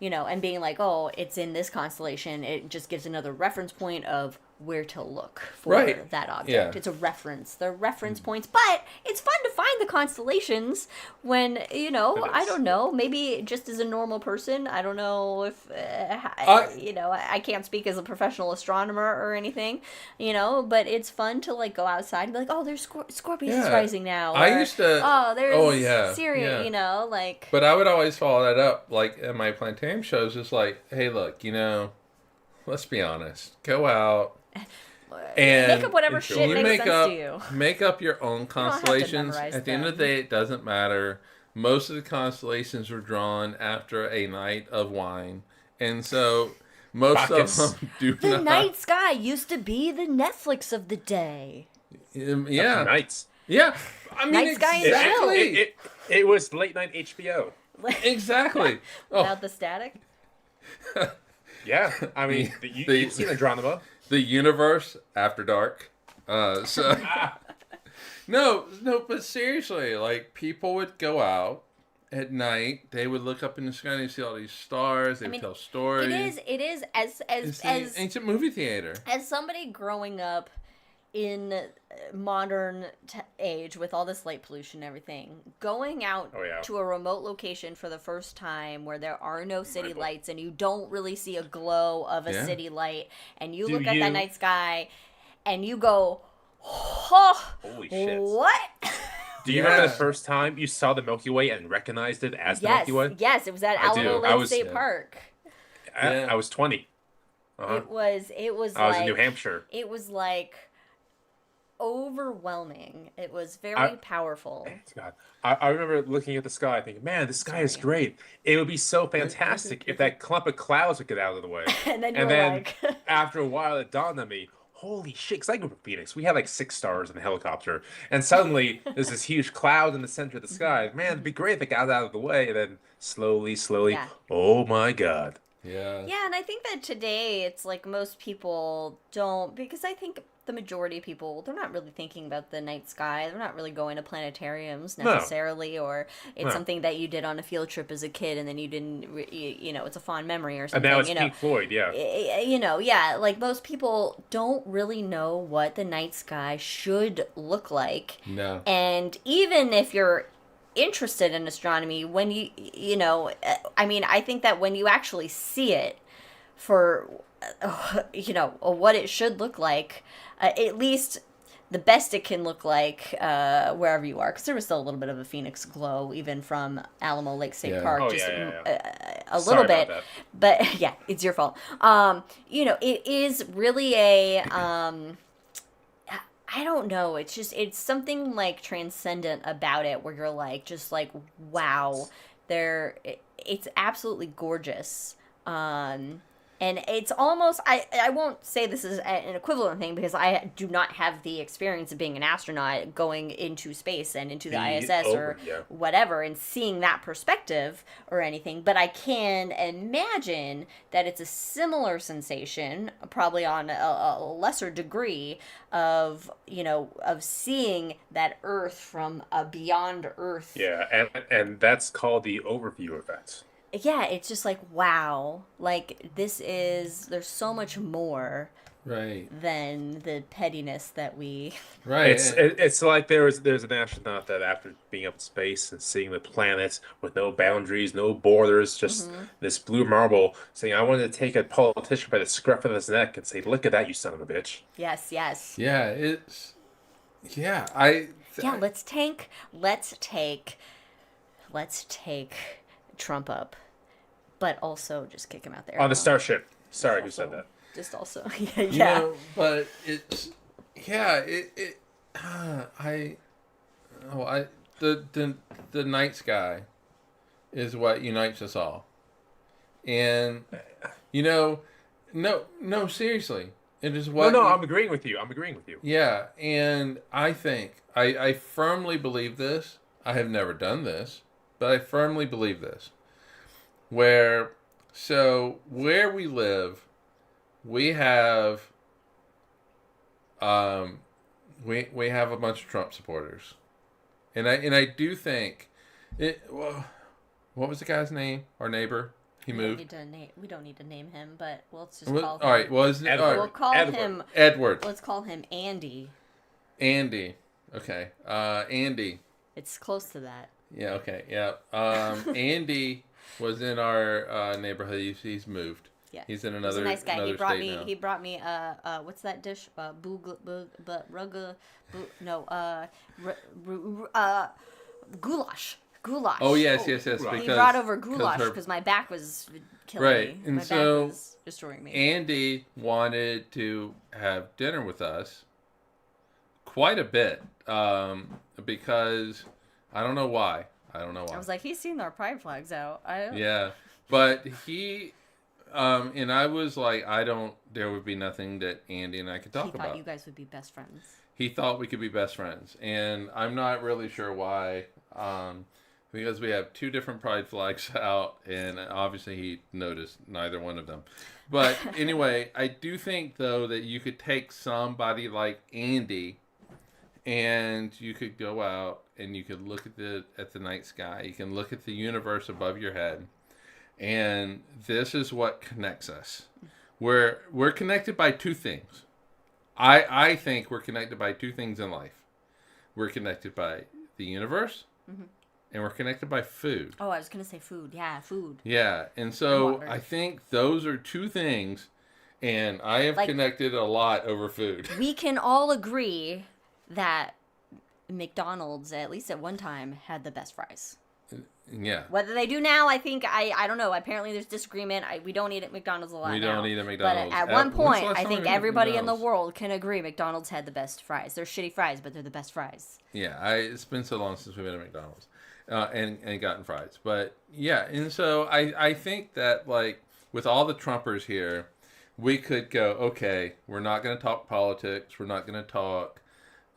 And being like, it's in this constellation, it just gives another reference point of where to look for that object. Yeah. It's a reference. They're reference points, but it's fun to find the constellations when, I don't know, maybe just as a normal person, I don't know if, I can't speak as a professional astronomer or anything, but it's fun to go outside and be like, there's Scorpius is rising now. Or, I used to, there's Sirius, But I would always follow that up, at my Planetarium shows, it's like, hey, look, let's be honest, go out, and make up whatever shit makes sense to you. Make up your own constellations. At the end of the day, it doesn't matter. Most of the constellations were drawn after a night of wine, and so most of them do the not. Night sky used to be the Netflix of the day. Yeah, nights. Yeah, I mean night sky exactly. It was late night HBO. Exactly. Without the static. Yeah, I mean, you've seen Andromeda. The universe after dark. No, but seriously, people would go out at night. They would look up in the sky and they'd see all these stars. They would tell stories. It is as ancient movie theater. As somebody growing up in modern age with all this light pollution and everything, going out to a remote location for the first time where there are no city lights and you don't really see a glow of a city light, and you look at that night sky and you go, holy shit, what Do you remember the first time you saw the Milky Way and recognized it as the Yes, Milky Way? yes, it was at I Alamo do. Lake State Yeah. Park. I was 20. Uh-huh. It was I was like in New Hampshire. it was like overwhelming. It was very I, powerful. God, I remember looking at the sky thinking, man, the sky is great. It would be so fantastic if that clump of clouds would get out of the way. And then you And were then like, after a while, it dawned on me, holy shit, because I grew up in Phoenix. We had like 6 stars in the helicopter. And suddenly there's this huge cloud in the center of the sky. Man, it'd be great if it got out of the way. And then slowly, Yeah. oh my God. Yeah. yeah, and I think that today it's like most people don't, because I think the majority of people, they're not really thinking about the night sky. They're not really going to planetariums No. necessarily, or it's No. something that you did on a field trip as a kid and then you didn't, you know, it's a fond memory or And something. now it's you know, Pink Floyd, yeah. you know, yeah, like most people don't really know what the night sky should look like. No. And even if you're interested in astronomy, when you know, I mean, I think that when you actually see it for, you know, what it should look like, at least the best it can look like wherever you are, because there was still a little bit of a Phoenix glow even from Alamo Lake State Yeah. Park, Oh, just a Sorry little about bit, that. but yeah, it's your fault. You know, it is really a I don't know. It's just, it's something like transcendent about it where you're like, just like, wow, it's absolutely gorgeous. And it's almost, I won't say this is an equivalent thing because I do not have the experience of being an astronaut going into space and into the ISS or whatever and seeing that perspective or anything, but I can imagine that it's a similar sensation, probably on a lesser degree of, you know, of seeing that Earth from a beyond Earth. Yeah, and that's called the overview effect. Yeah, it's just like, wow, like there's so much more Right. than the pettiness that we. Right. It's like there's an astronaut that after being up in space and seeing the planets with no boundaries, no borders, just this blue marble, saying, "I wanted to take a politician by the scruff of his neck and say, look at that, you son of a bitch." Yes, yes. Yeah. It's. Yeah. Yeah, let's take Trump up, but also just kick him out there. On the starship. Sorry, who said that? Just also, yeah. You know, but it's. Yeah. The night sky is what unites us all. And, you know, no, seriously. It is what. No, I'm agreeing with you. Yeah, and I think, I firmly believe this. I have never done this, but I firmly believe this. Where we live, we have, we have a bunch of Trump supporters. And I do think, well, what was the guy's name? Our neighbor? He moved. We don't need to name him, but let's just Well, call him. all right, well, isn't it? Edward. We'll call Edward. him. Edward. Let's call him Andy. Andy. Okay. Andy. It's close to that. Yeah, okay. Yeah. Andy was in our neighborhood. He's moved. Yeah. He's in He's another a nice guy. another He brought state me. now. He brought me. What's that dish? Goulash. Goulash. Oh yes. Goulash. Because He brought over goulash her- because my back was killing Right, me. and My back so was destroying me. Andy wanted to have dinner with us quite a bit because I don't know why. I was like, he's seen our pride flags out. Yeah, but he and I was like, there would be nothing that Andy and I could talk He thought about. you guys would be best friends. He thought we could be best friends, and I'm not really sure why. Because we have two different pride flags out, and obviously he noticed neither one of them. But anyway, I do think though that you could take somebody like Andy, and you could go out and you could look at the night sky. You can look at the universe above your head, and this is what connects us. We're connected by two things. I think we're connected by two things in life. We're connected by the universe, and we're connected by food. Oh, I was gonna say food. Yeah, food. Yeah, and so Water. I think those are two things, and I have Like- connected a lot over food. We can all agree that McDonald's, at least at one time, had the best fries. Yeah. Whether they do now, I think I don't know. Apparently, there's disagreement. We don't eat at McDonald's a lot We now. don't eat at McDonald's. But at When's one the point, last I time think we went to everybody in the McDonald's? world can agree McDonald's had the best fries. They're shitty fries, but they're the best fries. Yeah, it's been so long since we've been at McDonald's and gotten fries. But yeah, and so I think that, like, with all the Trumpers here, we could go, okay, we're not going to talk politics. We're not going to talk,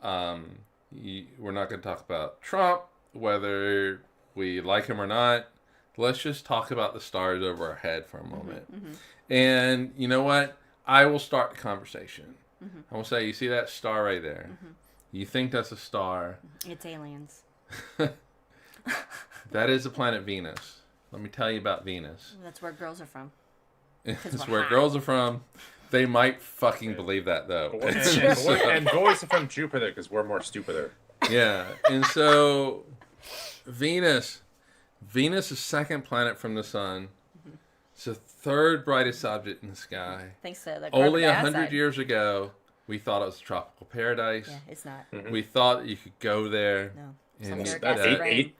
we're not going to talk about Trump, whether we like him or not. Let's just talk about the stars over our head for a moment. Mm-hmm. And you know what? I will start the conversation. Mm-hmm. I will say, you see that star right there? Mm-hmm. You think that's a star? It's aliens. That is the planet Venus. Let me tell you about Venus. That's where girls are from. It's we're where hot. girls are from. They might fucking believe that, though. And boys are from Jupiter because we're more stupider. Yeah. And so Venus is second planet from the sun. It's the third brightest object in the sky. Thanks to the Only carbon 100 dioxide. years ago, we thought it was a tropical paradise. Yeah, it's not. Mhm. We thought that you could go there No. and, Sulfuric That's acid eight, rain. eight,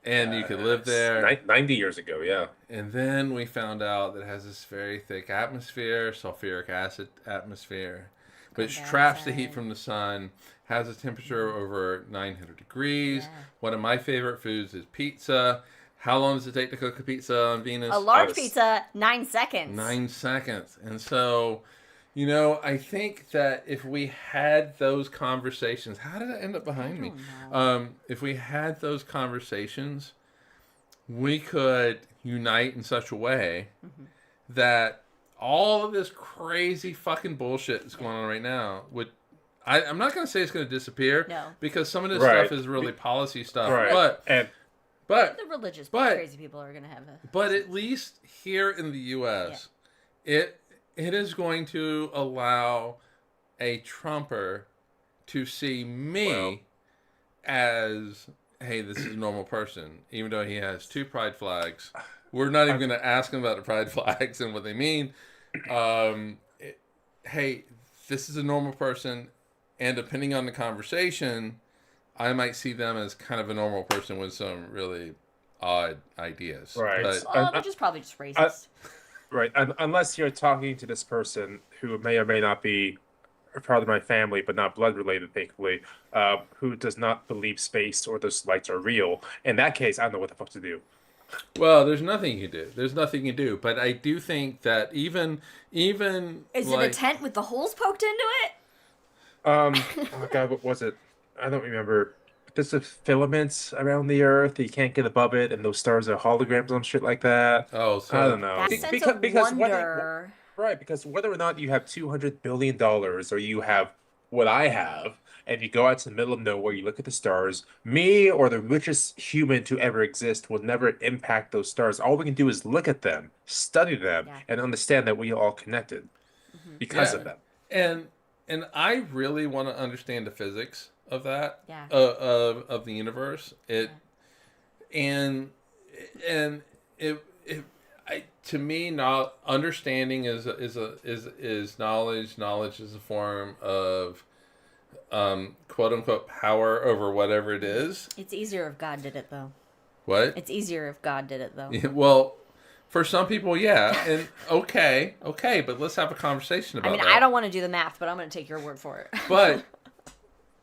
and you could live there. 90 years ago, yeah. And then we found out that it has this very thick atmosphere, sulfuric acid atmosphere, which Carbon traps the dioxide. heat from the sun, has a temperature over 900 degrees. Yeah. One of my favorite foods is pizza. How long does it take to cook a pizza on Venus? A large Yes. pizza, 9 seconds. 9 seconds. And so, you know, I think that if we had those conversations, how did it end up behind me? don't know. If we had those conversations, we could unite in such a way that all of this crazy fucking bullshit that's going on right now would. I'm not going to say it's going to disappear, No. because some of this Right. stuff is really policy stuff. Right. But and The religious but- crazy people are going to have a... But at least here in the U.S., it is going to allow a Trumper to see me Well. as, hey, this is a normal person, even though he has 2 pride flags. We're not even going to ask him about the pride flags and what they mean. Hey, this is a normal person, and depending on the conversation, I might see them as kind of a normal person with some really odd ideas. Right. But, Oh, they're just probably just racist. right, unless you're talking to this person who may or may not be a part of my family, but not blood related, thankfully, who does not believe space or those lights are real. In that case, I don't know what the fuck to do. well, there's nothing you can do. There's nothing you can do. But I do think that even Is like, it a tent with the holes poked into it? Oh god, what was it? I don't remember. There's the filaments around the Earth. You can't get above it, and those stars are holograms and shit like that. Oh, so I don't know. That Be- sense because- of because whether- wonder... Right, because whether or not you have $200 billion or you have what I have, and you go out to the middle of nowhere, you look at the stars, me or the richest human to ever exist will never impact those stars. All we can do is look at them, study them, Yeah. and understand that we are all connected because Yeah. of them. and I really want to understand the physics of that. Yeah. Of the universe. And to me, not understanding is knowledge. Knowledge is a form of quote unquote power over whatever it is. It's easier if God did it, though. What? It's easier if God did it, though. Yeah, well, for some people, yeah, and okay, but let's have a conversation about I mean, that. I don't want to do the math, but I'm going to take your word for it. But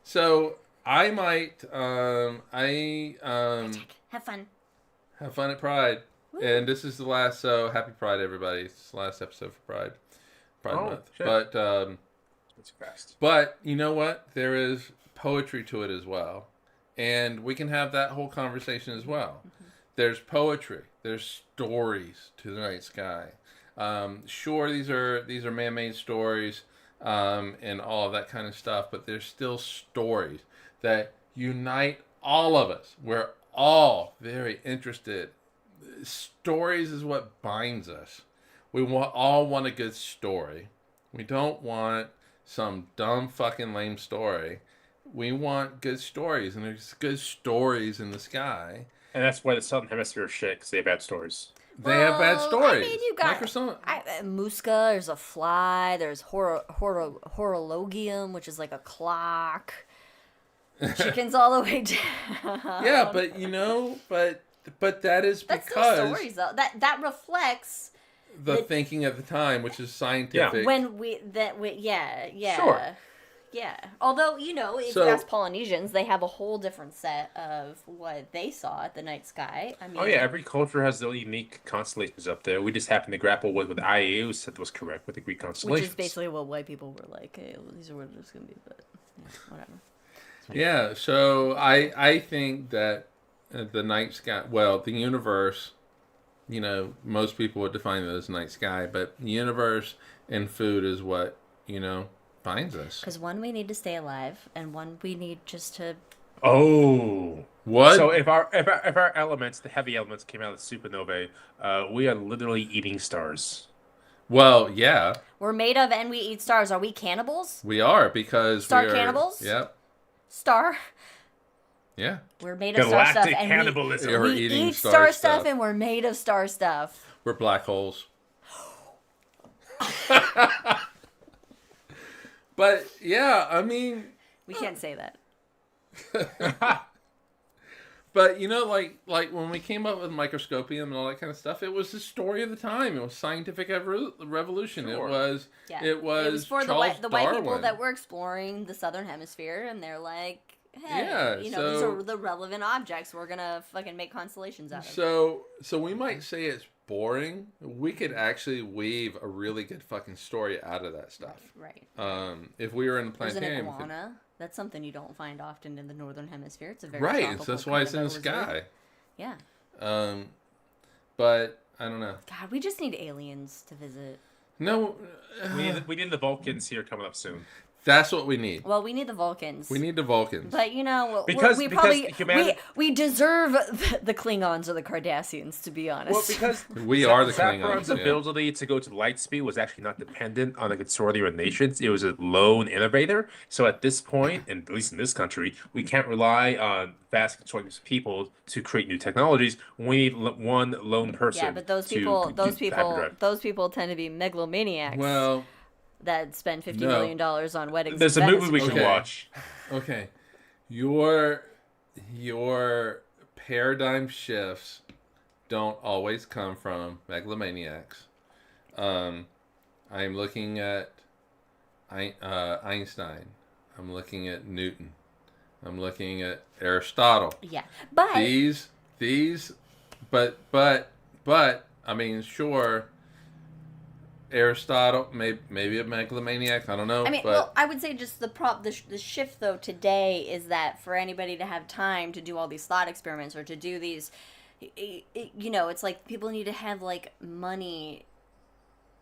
so I might Have fun. have fun at Pride, and this is the last. So happy Pride, everybody! It's the last episode for Pride Oh, Month. shit. It's fast. But you know what? There is poetry to it as well, and we can have that whole conversation as well. There's poetry. There's stories to the night sky. Sure, these are man-made stories and all of that kind of stuff, but there's still stories that unite all of us. We're all very interested. Stories is what binds us. We all want a good story. We don't want some dumb fucking lame story. We want good stories, and there's good stories in the sky. And that's why the Southern Hemisphere is shit, because they have bad stories. They have bad Well, stories. I mean, you got Microsoft. Musca. There's a fly. There's horologium, which is like a clock. chickens all the way down. Yeah, but but that is That's because still stories though. That reflects the thinking at the time, which is scientific. yeah. Sure. Yeah. Although, if So- you ask Polynesians, they have a whole different set of what they saw at the night sky. I mean, Oh yeah, every culture has their unique constellations up there. We just happen to grapple with what IAU said was correct with the Greek which constellations. is basically what white people were like, hey, well, these are what it's going to be, but whatever. Yeah, so I think that the night sky, well, the universe, most people would define it as night sky, but the universe and food is what, finds us. Because one, we need to stay alive, and one, we need just to... Oh. What? So if our elements, the heavy elements, came out of the supernovae, we are literally eating stars. Well, yeah, We're made of and we eat stars. Are we cannibals? we are because Star we are, cannibals? Yep. Star. Yeah. We're made of star stuff. Galactic And cannibalism. We're we eating eat star star stuff. stuff and we're made of star stuff. We're black holes. But yeah, I mean, We can't say that. but like when we came up with microscopium and all that kind of stuff, it was the story of the time. It was scientific revolution. Sure. Yeah. It was for Charles the white people Darwin. that were exploring the southern hemisphere, and they're like, hey, Yeah, these so- are the relevant objects. We're gonna fucking make constellations out of. So we might say it's boring. We could actually weave a really good fucking story out of that stuff. Right. If we were in the There's an planetarium, we could- iguana. That's something you don't find often in the northern hemisphere. It's a very right? tropical So that's why it's in kind the of a lizard. sky. Yeah. But I don't know. God, we just need aliens to visit. No, We need the Vulcans here coming up soon. that's what we need. Well, we need the Vulcans. We need the Vulcans. But Because probably humanity- we deserve the Klingons or the Cardassians, to be honest. Well, because We are the Saffron's Klingons, yeah. ability to go to light speed was actually not dependent on a consortium of nations. It was a lone innovator. So at this point, and at least in this country, we can't rely on vast consortiums of people to create new technologies. We need one lone person. yeah, but those to people do hyperdrive. tend to be megalomaniacs Well, that spend $50 No. million on weddings. There's a and movie we Venice. should Okay. watch. okay, your paradigm shifts don't always come from megalomaniacs. I'm looking at Einstein. I'm looking at Newton. I'm looking at Aristotle. Yeah, but These, but I mean, sure. Aristotle, maybe a megalomaniac. I don't know. I mean, but well, I would say just the shift though today is that for anybody to have time to do all these thought experiments or to do these, it's like people need to have like money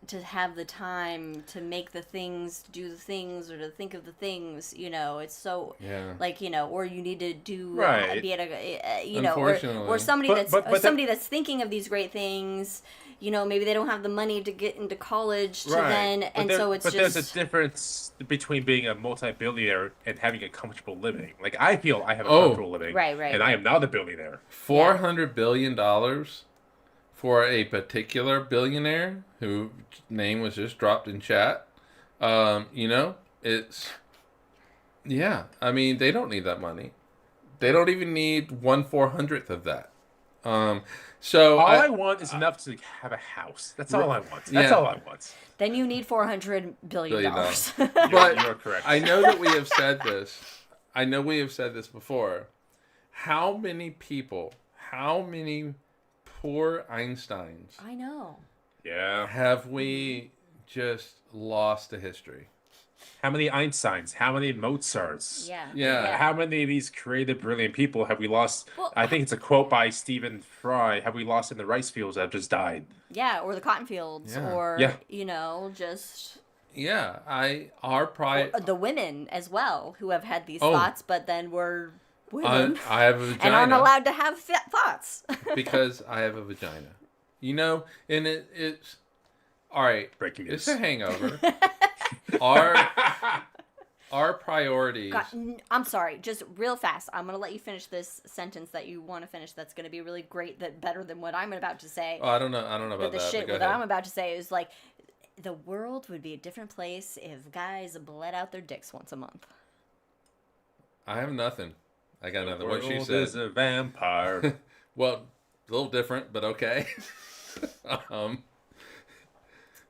to have the time to make the things, to do the things, or to think of the things. It's so yeah. like or you need to do Right. be at a Unfortunately. or somebody But somebody that's thinking of these great things. Maybe they don't have the money to get into college to then, But and so it's but just. there's a difference between being a multi-billionaire and having a comfortable living. Like I feel I have a Oh. comfortable living, Right. and I am not a billionaire. $400 billion for a particular billionaire whose name was just dropped in chat. It's yeah. I mean, they don't need that money. They don't even need 1/400th of that. So All I want is enough to have a house. That's all I want. That's Yeah. all I want. Then you need $400 billion. But You're correct. I know that we have said this. I know we have said this before. How many people, how many poor Einsteins I know. Yeah. have we just lost to history? How many Einsteins? How many Mozarts? Yeah. Yeah. How many of these creative, brilliant people have we lost? Well- I think it's a quote by Stephen Fry. Have we lost in the rice fields that have just died? Yeah, or the cotton fields, Yeah. or Yeah. just Yeah, our pride. the women as well who have had these Oh. thoughts, but then were women I have a vagina. and aren't allowed to have thoughts. because I have a vagina. And it's all right. Breaking It's news. a hangover. Our priorities. God, I'm sorry, just real fast. I'm gonna let you finish this sentence that you want to finish. That's gonna be really great. That better than what I'm about to say. Oh, I don't know But about the that. shit but go that I'm ahead. about to say is like, the world would be a different place if guys bled out their dicks once a month. I have nothing. I got nothing. What she World said. is a vampire. Well, a little different, but okay.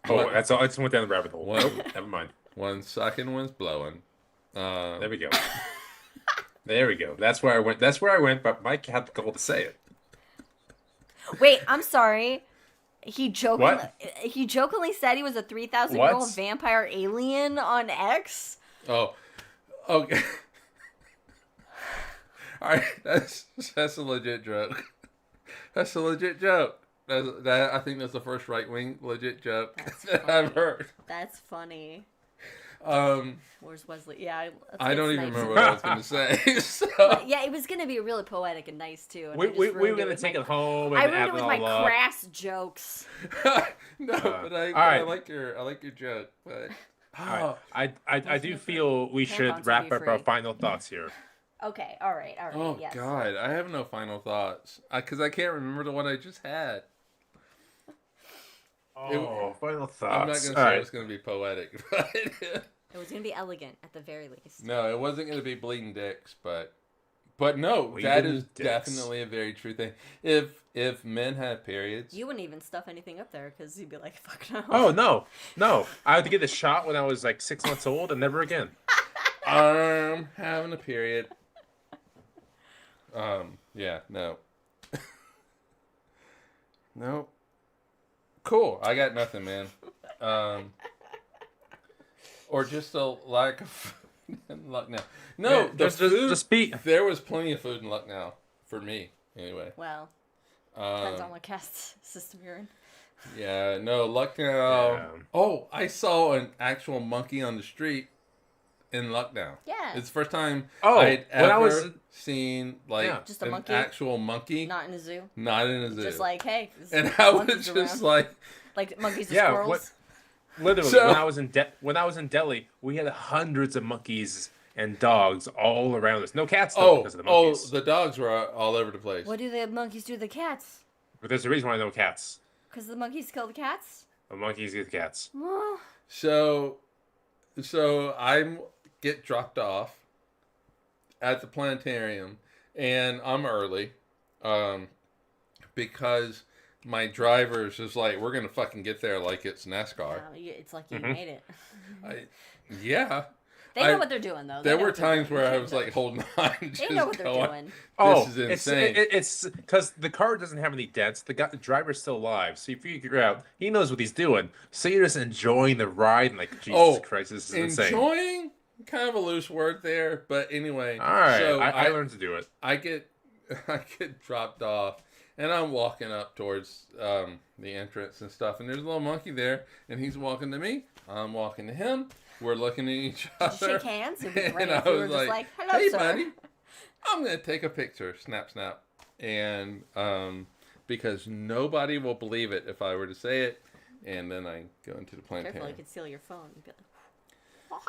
Oh, that's all. I just went down the rabbit hole. What? Nope, never mind. One's sucking, one's blowing. There we go. There we go. That's where I went. That's where I went. But Mike had the goal to say it. Wait, I'm sorry. He jokingly, What? he jokingly said he was a 3,000-year-old What? vampire alien on X. Oh, okay. All right, that's a legit joke. That's a legit joke. I think that's the first right-wing legit joke That's that I've heard. That's funny. Um, Where's Wesley? Yeah, I don't even nice. remember what I was going to say. So. But yeah, it was gonna be really poetic and nice too. And We I just were ruined gonna with take my- it home and I ruined add it with all my up. crass jokes. No, but I right. like your joke. But All right. I do feel we Tampons should would wrap be up our free. final thoughts here. Okay, all right, oh yes. God, I have no final thoughts because I can't remember the one I just had. Oh, final thoughts. I'm not going to say All right. it's going to be poetic, but It was gonna be elegant at the very least. no, it wasn't going to be bleeding dicks, but no, Bleeding that is dicks. definitely a very true thing. If men had periods, You wouldn't even stuff anything up there because you'd be like, "Fuck no." Oh no! I had to get the shot when I was like 6 months old, and never again. having a period. Yeah, no. No. Cool. I got nothing, man. Or just a lack of food and luck now. No, Yeah, the food. just be. There was plenty of food and luck now for me, anyway. Well, depends on Um, what caste system you're in. yeah, no luck now. Yeah. Oh, I saw an actual monkey on the street in Lucknow. Yeah. It's the first time Oh, I'd when ever I was- seen like Yeah. Just a an monkey? actual monkey, Not in a zoo. not in a zoo. Just like, hey, there's and I was monkeys just around. like, monkeys and Yeah, squirrels. what- Literally, So- when I was in Delhi, we had hundreds of monkeys and dogs all around us. No cats though, because of the monkeys. the dogs were all over the place. What do the monkeys do to the cats? But there's a reason why no cats. Because the monkeys kill the cats? The monkeys get the cats. Well, So I get dropped off at the planetarium, and I'm early, because my driver's just like, we're gonna fucking get there like it's NASCAR. it's like you Mhm. made it. Yeah. They know what they're doing, though. They There know were what they're times doing. where I was like holding on, They just know what they're going, doing. Oh, is insane. It's because the car doesn't have any dents. The driver's still alive, so you figure out he knows what he's doing. So you're just enjoying the ride, and like Jesus Christ, this is insane. Enjoying, kind of a loose word there, but anyway. All right, So I learned to do it. I get dropped off, and I'm walking up towards the entrance and stuff, and there's a little monkey there, and he's walking to me. I'm walking to him. We're looking at each Did other. you shake hands? It was And great. I We were was just like, like, hello, "Hey, sir." buddy, I'm gonna take a picture." Snap, snap, and because nobody will believe it if I were to say it, and then I go into the Careful, you planetarium. could steal your phone. You'd be like,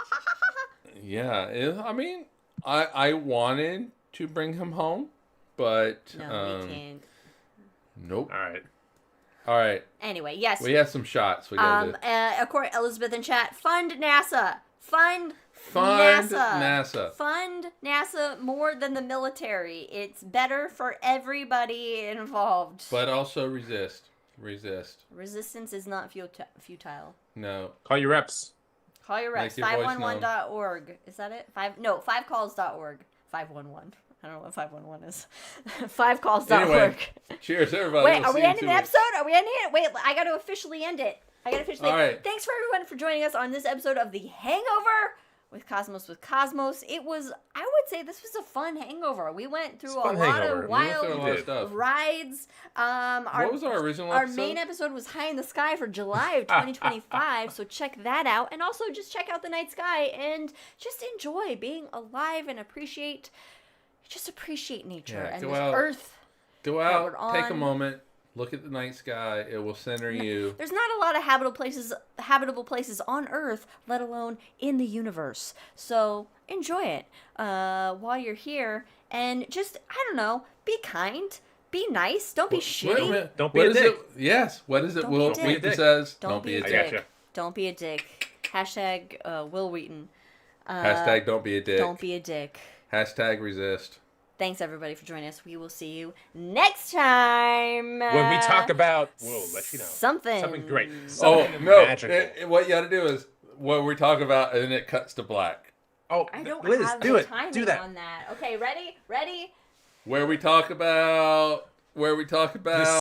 Yeah, I mean, I wanted to bring him home, but no, we can't. nope. All right. All right, Anyway, yes. we have some shots. We gotta do. According Elizabeth in chat, fund NASA. Fund Fund NASA. NASA. Fund NASA more than the military. It's better for everybody involved. But also resist. Resistance is not futile. No. Call your reps. Call your reps. Make your voice 511.org. Is that it? 5calls.org. 511. I don't know what 511 is. 5calls.org. Anyway, cheers, everybody. Wait, We'll are we see you ending in the 2 weeks. episode? Are we ending it? Wait, I got to officially end it. All right. Thanks for everyone for joining us on this episode of The Hangover with Cosmos. It was, I would say this was a fun hangover. We went through It's a a fun lot hangover. of We went through a wild lot of stuff. rides. What was our original Our episode? main episode was High in the Sky for July of 2025, so check that out. And also just check out the night sky and just enjoy being alive and appreciate nature Yeah, and go this out. earth. Go that out, we're take a on. moment, look at the night sky. It will center you. There's not a lot of habitable places on Earth, let alone in the universe. So enjoy it while you're here, and just be kind, be nice, don't be Wait a shitty. minute. Don't be What a is dick. it? Yes. What is it? Don't be Will a dick. Wheaton says, Don't be a I dick. gotcha. Don't be a dick. Hashtag Will Wheaton. Hashtag don't be a dick. Don't be a dick. #resist. Thanks everybody for joining us. We will see you next time. When we talk about, we'll let you know. Something great. Oh, Something no. magical. What you got to do is what we talk about, and then it cuts to black. Oh, I don't Liz, have do the it. timing Do that. on that. Okay, ready? Where we talk about